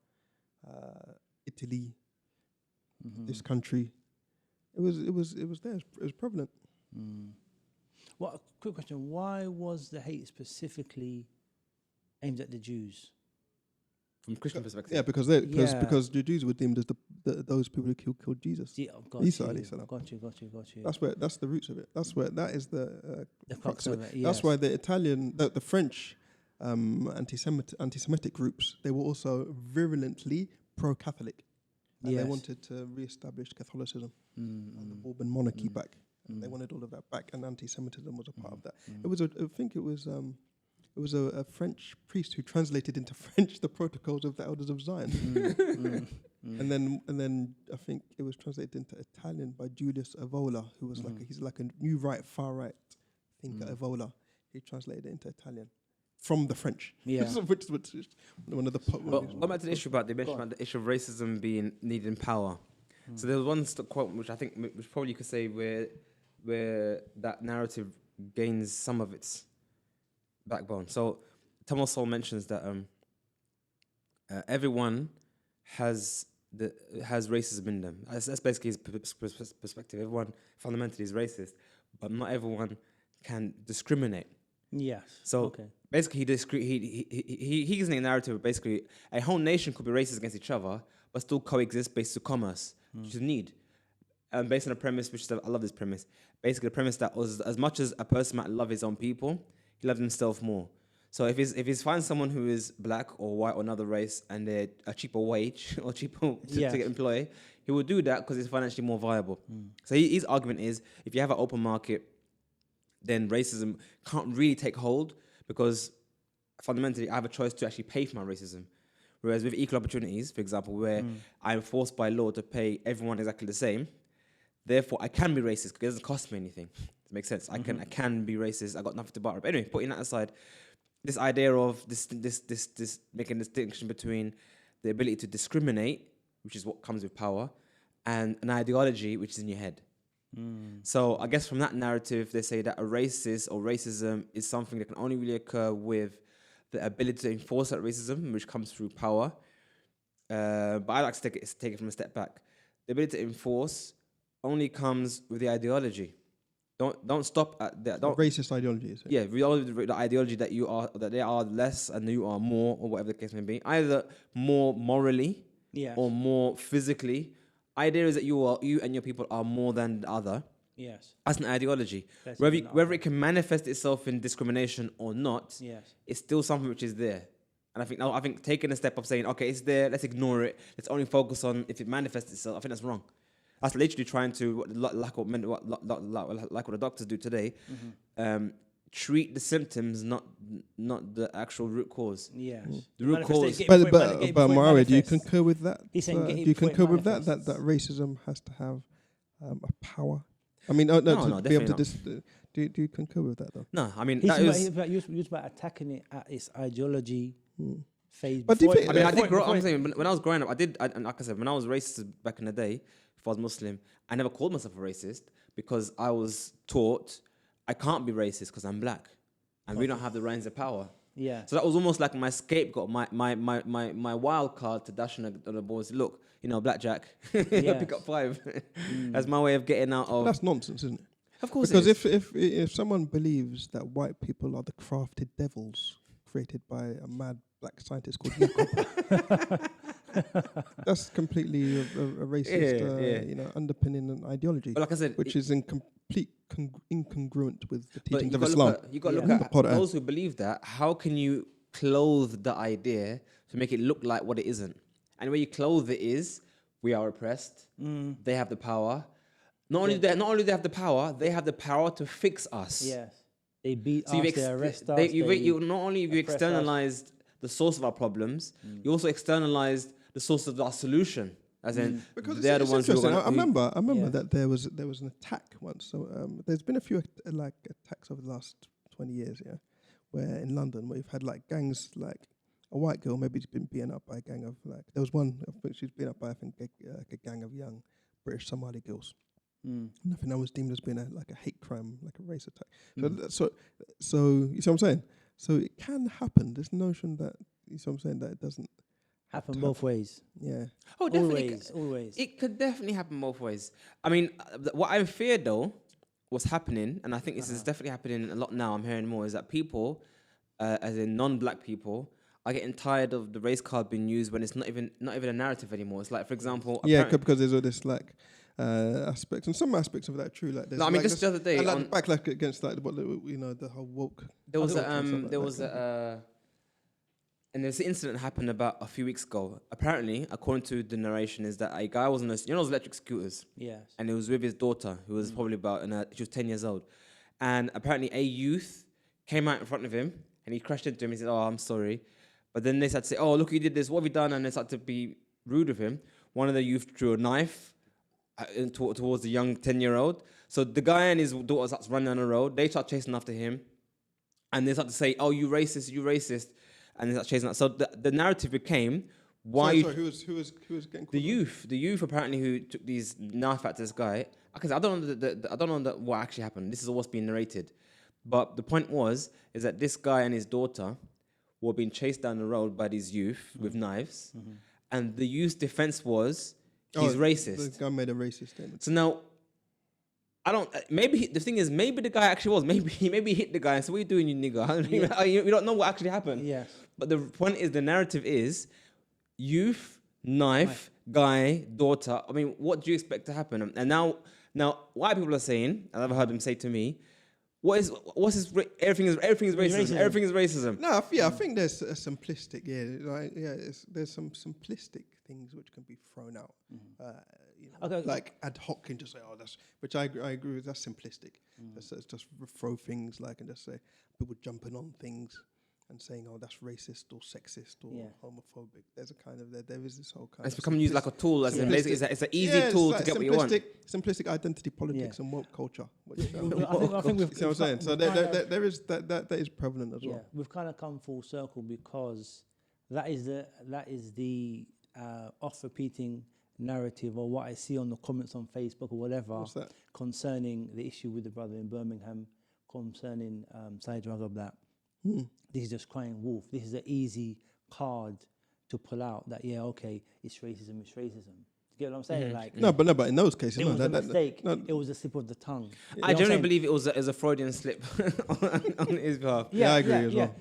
Italy, this country. It was there. It was prevalent. Well, quick question: why was the hate specifically aimed at the Jews? From a Christian perspective. Yeah, because the Jews were deemed as those people who killed Jesus. Yeah, got Isa you. alayhi salam. Got you. That's the roots of it. That is the crux of it. That's why the French anti-Semitic groups, they were also virulently pro-Catholic. And they wanted to re-establish Catholicism and the Bourbon monarchy back. And they wanted all of that back, and anti-Semitism was a part of that. It was it was a French priest who translated into French the protocols of the Elders of Zion. And then I think it was translated into Italian by Julius Evola, who was he's like a new far right thinker. Evola, he translated it into Italian from the French. Yeah. which is one of the. But going back to the issue about, they mentioned about the issue of racism being needing power. So there was one quote which I think, which probably you could say where that narrative gains some of its backbone. So Thomas Sowell mentions that everyone has racism in them. That's basically his perspective. Everyone fundamentally is racist, but not everyone can discriminate. Yes. So basically, he gives a narrative where basically a whole nation could be racist against each other, but still coexist based on commerce, which is need. Based on a premise, which is, I love this premise. Basically, the premise that was as much as a person might love his own people, he loves himself more. So if he's find someone who is black or white or another race and they're a cheaper wage or cheaper to get employed, he will do that because it's financially more viable. So his argument is, if you have an open market, then racism can't really take hold because fundamentally I have a choice to actually pay for my racism. Whereas with equal opportunities, for example, where I'm forced by law to pay everyone exactly the same, therefore I can be racist because it doesn't cost me anything. It makes sense. I can be racist. I got nothing to barter. But anyway, putting that aside, this idea of this making a distinction between the ability to discriminate, which is what comes with power, and an ideology which is in your head. So I guess from that narrative, they say that a racist or racism is something that can only really occur with the ability to enforce that racism, which comes through power. But I like to take it from a step back. The ability to enforce only comes with the ideology. Don't stop at that. Racist ideology, is it? Yeah, the ideology that they are less and you are more, or whatever the case may be. Either more morally or more physically. Idea is that you and your people are more than the other. Yes. That's an ideology. Whether it can manifest itself in discrimination or not, it's still something which is there. And I think taking a step of saying, okay, it's there, let's ignore it, let's only focus on if it manifests itself, I think that's wrong. That's literally trying to, like what the doctors do today, treat the symptoms, not the actual root cause. Yes. The root cause. But Muawiyah, do you concur with that? He's saying do you concur with that racism has to have a power? I mean, to be able to do you concur with that though? No, I mean, he was about attacking it at its ideology phase. But do you think, I did grow up. I'm saying when I was growing up, and like I said, when I was racist back in the day, if I was Muslim, I never called myself a racist because I was taught I can't be racist because I'm black, and we don't have the reins of power. Yeah. So that was almost like my scapegoat, my wild card to dash on the boys. Look, blackjack, pick up 5. That's my way of getting out of. That's nonsense, isn't it? Of course, because if someone believes that white people are the crafted devils created by a mad black scientist called Jacob, that's completely a racist, underpinning an ideology. But like I said, which is in complete incongruent with the teachings of Islam. You got to look at those who believe that. How can you clothe the idea to make it look like what it isn't? And where you clothe it is, we are oppressed. They have the power. Not only do they have the power, they have the power to fix us. Yes. They beat us, they arrest us. You not only have you externalized the source of our problems, you also externalized the source of our solution. As in, because they're the ones who are going to... I remember that there was an attack once. So there's been a few attacks over the last 20 years, where in London, where you've had gangs a white girl maybe she's been beaten up by a gang of like there was one I think she's been up by I think a gang of young British Somali girls. Nothing that was deemed as being like a hate crime, like a race attack. So you see what I'm saying? So it can happen. This notion that you see what I'm saying that it doesn't happen both ways. Yeah. Oh, definitely. Always. It could definitely happen both ways. I mean, what I fear though, what's happening, and I think this is definitely happening a lot now. I'm hearing more is that people, as in non-black people, are getting tired of the race card being used when it's not even a narrative anymore. It's like, for example, because there's all this like aspects, and some aspects of that are true. Like, no, I mean, just the other day, like backlash against like what the whole woke. There was and this incident happened about a few weeks ago. Apparently, according to the narration, is that a guy was on those electric scooters. Yes. And he was with his daughter, who was probably she was 10 years old. And apparently a youth came out in front of him and he crashed into him. He said, "Oh, I'm sorry." But then they started to say, "Oh, look, you did this. What have you done?" And they started to be rude with him. One of the youth drew a knife towards the young 10-year-old. So the guy and his daughter starts running down the road. They start chasing after him. And they start to say, "Oh, you racist, you racist." And they start chasing that. So the narrative became, who was getting the youth apparently who took these knife at this guy. Because I don't know what actually happened. This is all what's being narrated. But the point is that this guy and his daughter were being chased down the road by these youth with knives. And the youth's defense was, he's racist. The guy made a racist statement. So now, the thing is, maybe the guy actually was. Maybe he hit the guy and said, "What are you doing, you nigger?" We don't know what actually happened. Yes. But the point is, the narrative is youth, knife, guy, daughter. I mean, what do you expect to happen? And now, white people are saying, and I've heard them say to me, what's this? Everything is racism. Everything is racism. No, I think there's a simplistic. There's some simplistic things which can be thrown out. Like ad hoc can just say, "Oh, that's," which I agree with. That's simplistic. It's just throw things like and just say people jumping on things and saying, "Oh, that's racist or sexist or homophobic." There's a kind of there is this whole kind. It's becoming used like a tool, as in basically it's an easy tool to get what you want. Simplistic identity politics and woke culture. I think we've. See what I'm saying? So there is that is prevalent as well. We've kind of come full circle because that is the off-repeating narrative, or what I see on the comments on Facebook or whatever concerning the issue with the brother in Birmingham, concerning Saeed Ragab. This is just crying wolf. This is an easy card to pull out. That it's racism. You get what I'm saying? Like but in those cases, it was a mistake. It was a slip of the tongue. I generally believe it was a Freudian slip on his behalf. Yeah, I agree as well.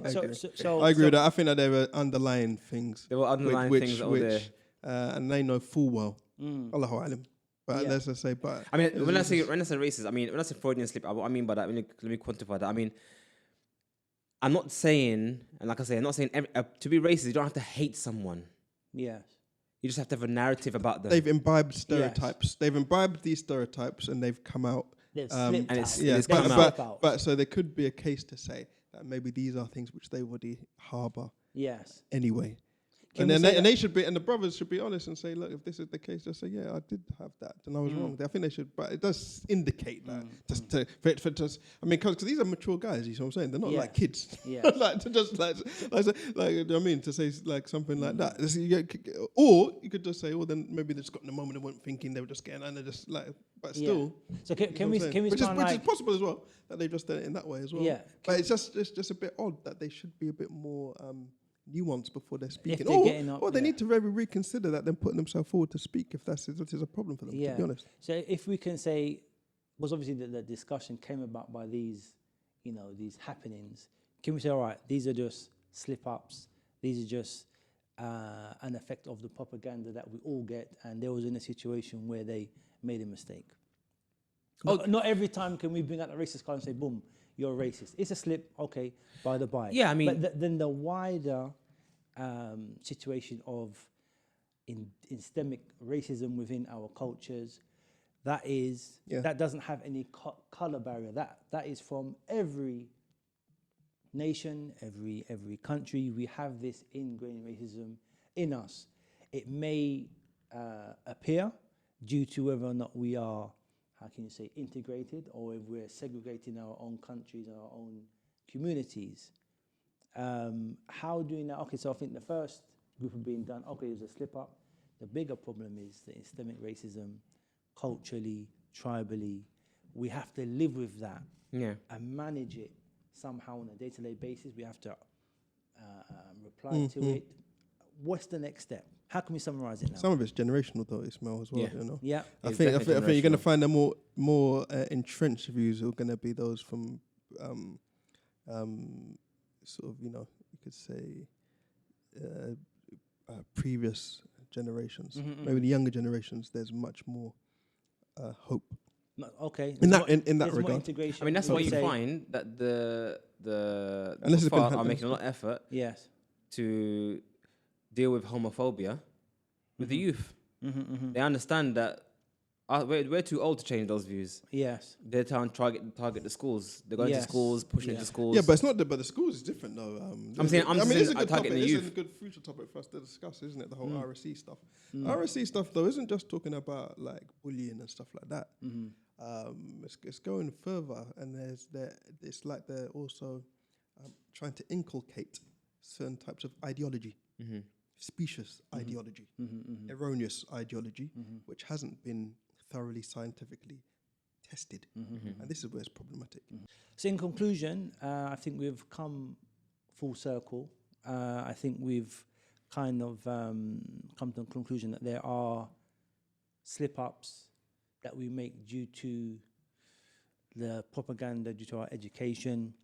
I agree with that. I think that there were underlying things. There were underlying things that were there. And they know full well. Allahu alim. But let's just say, I mean, when I say racist, I mean, when I say Freudian slip, what I mean by that, let me quantify that. I mean, I'm not saying, and like I say, I'm not saying to be racist, you don't have to hate someone. Yes. You just have to have a narrative about them. They've imbibed stereotypes. Yes. They've imbibed these stereotypes and they've come out. They've slipped it's come out. But so there could be a case to say that maybe these are things which they already harbour. Yes. Anyway. And then they should be, and the brothers should be honest and say, "Look, if this is the case, just say, yeah, I did have that, and I was wrong." I think they should, but it does indicate that. I mean, because these are mature guys. You know what I'm saying? They're not like kids. Yeah. like to just like you know what I mean, to say like something like that. Or you could just say, "Well, then maybe they just got in the moment, they weren't thinking, they were just getting, and they just like." But still, so can we which is possible as well that they've just done it in that way as well. Yeah. But it's just a bit odd that they should be a bit more. Nuance before they're speaking, or they need to very reconsider that, then putting themselves forward to speak if that is a problem for them. To be honest, so if we can say, because obviously the discussion came about by these happenings, can we say, all right, these are just slip-ups, these are just an effect of the propaganda that we all get, and they was in a situation where they made a mistake. Not every time can we bring out the racist card and say, boom, you're a racist. It's a slip, okay, by the by. Yeah, I mean... But then the wider situation of systemic racism within our cultures, that doesn't have any color barrier. That is from every nation, every country. We have this ingrained racism in us. It may appear due to whether or not we are, how can you say, integrated, or if we're segregating our own countries, our own communities. How doing that? Okay, so I think the first group of being done, okay, it was a slip up. The bigger problem is the systemic racism, culturally, tribally. We have to live with that and manage it somehow on a day-to-day basis. We have to reply to it. What's the next step? How can we summarize it now? Some of it's generational though, Ismail, as well. You know. Yeah. I think you're going to find the more entrenched views are going to be those from sort of, you could say previous generations. Maybe the younger generations, there's much more hope. Okay. In that More regard. integration. I mean, that's why you find that the Unless it's been Kuffar are making a lot of effort Yes. to deal with homophobia with the youth. They understand that we're too old to change those views. Yes. They're trying to target the schools. They're going to schools, pushing into schools. Yeah, but it's not. But the schools is different though. I'm saying it's a good targeting topic. the It's youth. a good future topic for us to discuss, isn't it? The whole RSC stuff. RSC stuff though isn't just talking about like bullying and stuff like that. It's going further, and it's like they're also trying to inculcate certain types of ideology, specious ideology, erroneous ideology, which hasn't been thoroughly scientifically tested, and this is where it's problematic. So in conclusion, I think we've come full circle. I think we've kind of come to the conclusion that there are slip-ups that we make due to the propaganda, due to our education,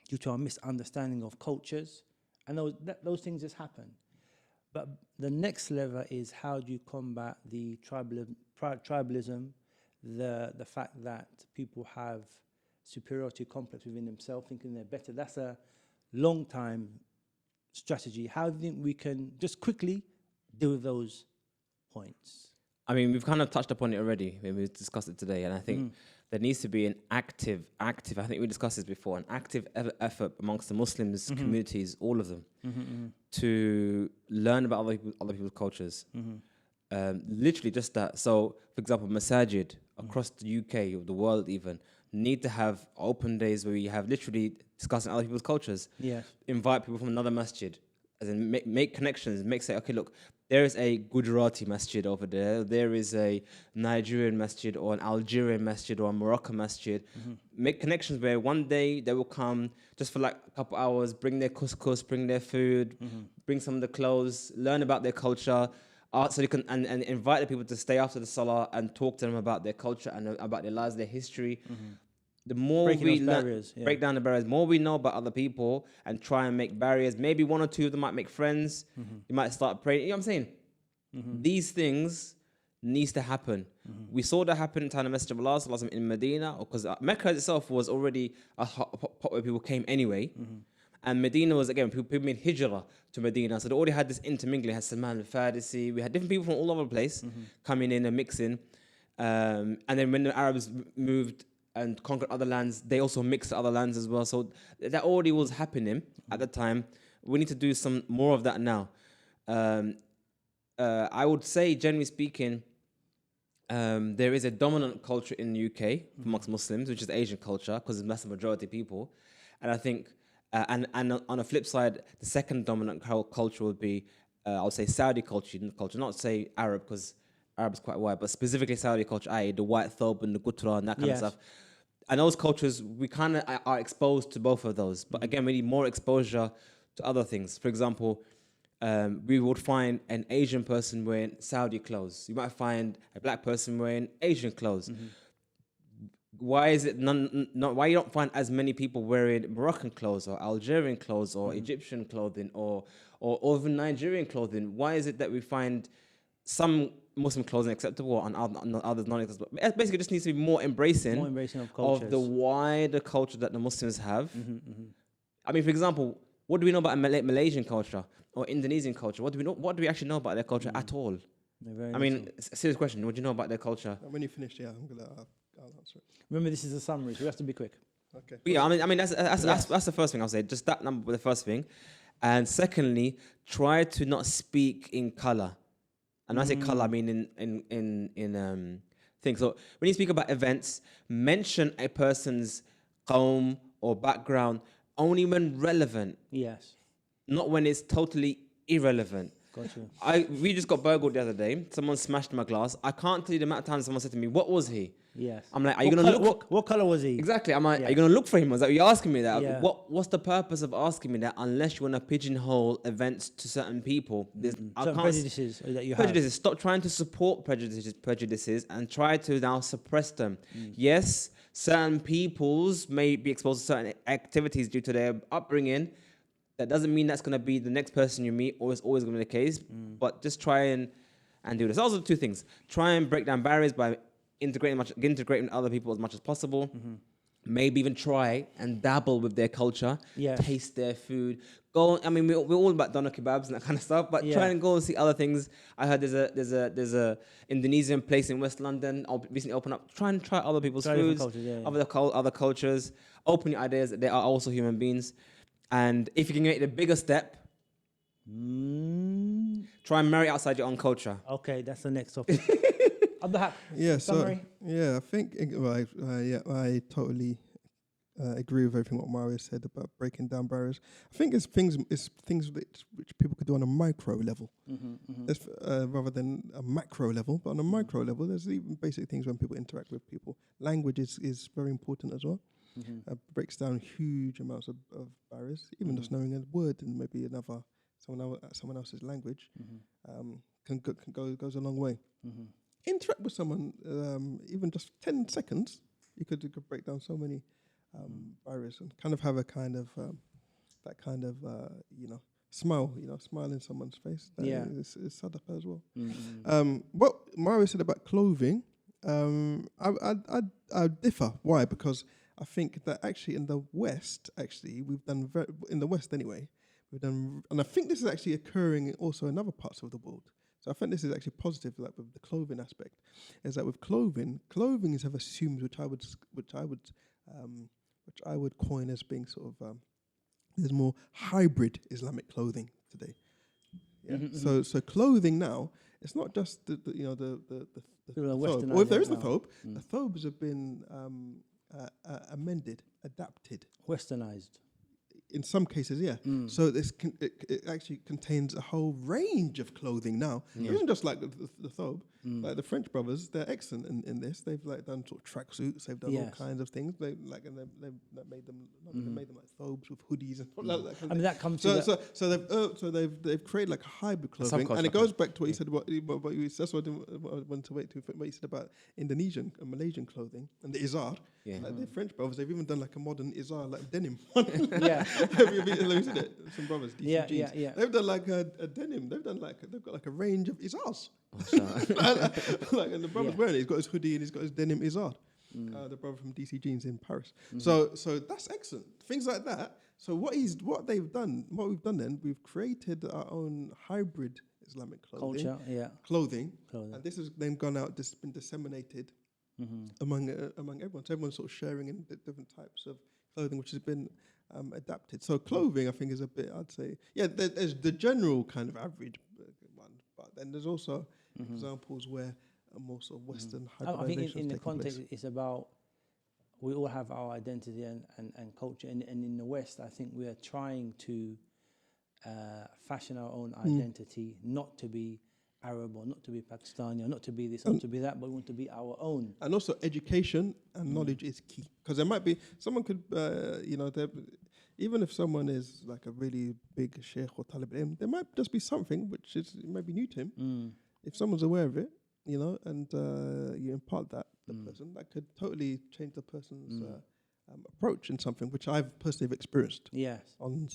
due to our misunderstanding of cultures, and those things just happen. But the next level is how do you combat the tribalism, the fact that people have superiority complex within themselves, thinking they're better. That's a long time strategy. How do you think we can just quickly deal with those points? I mean, we've kind of touched upon it already when we discussed it today, and I think there needs to be an active, I think we discussed this before, an active effort amongst the Muslims communities, all of them, to learn about other people's cultures. Literally just that. So, for example, masajid across the UK or the world even need to have open days where we have literally discussing other people's cultures. Yes. Invite people from another masjid, as in make connections, say, okay, look, there is a Gujarati masjid over there. There is a Nigerian masjid or an Algerian masjid or a Moroccan masjid. Make connections where one day they will come just for like a couple hours, bring their couscous, bring their food, bring some of the clothes, learn about their culture. So you can and invite the people to stay after the salah and talk to them about their culture and about their lives, their history. The more we break down the barriers, more we know about other people and try and make barriers. Maybe one or two of them might make friends. You might start praying. You know what I'm saying? These things needs to happen. We saw that happen in time of Messenger of Allah in Medina, because Mecca itself was already a pot where people came anyway. And Medina was, again, people made hijrah to Medina. So they already had this intermingling. Had Salman al-Farisi. We had different people from all over the place coming in and mixing. And then when the Arabs moved and conquered other lands, they also mixed other lands as well. So that already was happening at the time. We need to do some more of that now. I would say, generally speaking, there is a dominant culture in the UK amongst Muslims, which is Asian culture, because that's the majority of people. And I think, and on the flip side, the second dominant culture would be, I would say, Saudi culture, not say Arab, because Arab is quite wide, but specifically Saudi culture, i.e. the white thobe and the gutra and that kind of stuff. And those cultures, we kind of are exposed to both of those. But again, we need more exposure to other things. For example, we would find an Asian person wearing Saudi clothes. You might find a black person wearing Asian clothes. Why is it why you don't find as many people wearing Moroccan clothes or Algerian clothes or Egyptian clothing or even Nigerian clothing? Why is it that we find some Muslim clothing acceptable and others not acceptable? Basically, just needs to be more embracing of cultures, of the wider culture that the Muslims have. I mean, for example, what do we know about Malaysian culture or Indonesian culture? What do we actually know about their culture at all? I mean, serious question. What do you know about their culture? When you finish, I'll answer it. Remember, this is a summary, so we have to be quick. Okay. But yeah, I mean that's the first thing I'll say. Just that number, the first thing, and secondly, try to not speak in color. And when I say color, I mean in things. So when you speak about events, mention a person's qawm or background only when relevant, Yes. not when it's totally irrelevant. Gotcha. We just got burgled the other day. Someone smashed my glass. I can't tell you the amount of times someone said to me, "What was he?" Yes. I'm like, "Are you gonna look? What color was he? Exactly. I'm like, Yeah. "Are you gonna look for him?" Was that you asking me that? Yeah. What's the purpose of asking me that? Unless you want to pigeonhole events to certain people. I Certain can't prejudices that you have. prejudices. Stop trying to support prejudices and try to now suppress them. Yes, certain peoples may be exposed to certain activities due to their upbringing. That doesn't mean that's going to be the next person you meet, or it's always going to be the case. But just try and do this. Also, two things: try and break down barriers by integrating other people as much as possible. Maybe even try and dabble with their culture, Yes. taste their food. Go. I mean, we're all about doner kebabs and that kind of stuff, but Yeah. try and go and see other things. I heard there's a Indonesian place in West London recently opened up. Try and try other people's Try different foods, cultures, yeah. other cultures. Open your ideas that they are also human beings. And if you can make the bigger step, try and marry outside your own culture. Okay, that's the next topic. Abdul Yeah, summary. I think I totally agree with everything what Mario said about breaking down barriers. I think it's things which people could do on a micro level, rather than a macro level. But on a micro level, there's even basic things when people interact with people. Language is very important as well. Breaks down huge amounts of barriers. Even just knowing a word in maybe someone else's language goes a long way. Interact with someone, even just 10 seconds, you could break down so many barriers and kind of have a kind of smile in someone's face. It's sadaqah as well. What Mario said about clothing, I differ. Why? Because I think that actually in the West, we've done in the West anyway, and I think this is actually occurring also in other parts of the world. So I think this is actually positive, like with the clothing aspect, is that with clothing is have assumed, which I would coin as being sort of there's more hybrid Islamic clothing today. Yeah. So clothing now, it's not just the thobe. Or if there is a thobe, the thobes have been amended, adapted. Westernized. In some cases, yeah. So it actually contains a whole range of clothing now. It isn't just like the thobe. Like the French brothers, they're excellent in this. They've like done sort of tracksuits. They've done all kinds of things. They've made them like thobes with hoodies and all that. Kind of that comes so they've created like a hybrid clothing, and it goes back to what you said about that's what I wanted to wait to what you said about Indonesian and Malaysian clothing and the izar. Yeah. Like the French brothers, they've even done like a modern izar, like denim. Yeah. Have you seen it? Some brothers, DC jeans. Yeah. They've done like a denim. They've got like a range of izars. And the brother's wearing it. He's got his hoodie and he's got his denim izar. The brother from DC Jeans in Paris. So that's excellent. Things like that. So what we've done then, we've created our own hybrid Islamic clothing. Clothing. And this has then gone out, been disseminated among everyone. So everyone's sort of sharing in different types of clothing, which has been adapted. So clothing, I think, is a bit, I'd say, there's the general kind of average one, but then there's also examples where a more sort of Western hybridization I think in the context, place. it's about we all have our identity and culture, and in the West, I think we are trying to fashion our own identity, not to be Arab or not to be Pakistani or not to be this, not to be that, but we want to be our own. And also education and knowledge is key, because there might be someone could even if someone is like a really big sheikh or talib ilm, there might just be something which is maybe new to him. If someone's aware of it, and you impart that to the person, that could totally change the person's approach in something which I've personally experienced. Yes. On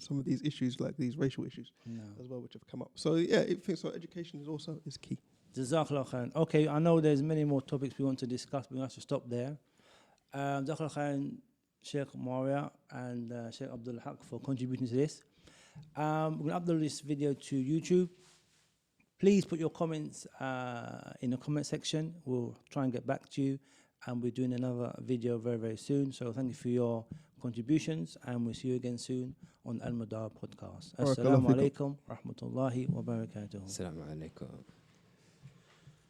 some of these issues, like these racial issues as well, which have come up. So I think so. Education is key. Jazakallah khairan. Okay, I know there's many more topics we want to discuss, but we have to stop there. Jazakallah khairan, Sheikh Maria and Sheikh Abdul Haq for contributing to this. We're going to upload this video to YouTube. Please put your comments in the comment section. We'll try and get back to you. And we're doing another video very, very soon. So thank you for your contributions. And we'll see you again soon on al-Madaar podcast. Assalamu alaikum wa rahmatullahi wa barakatuh. Assalamu alaikum.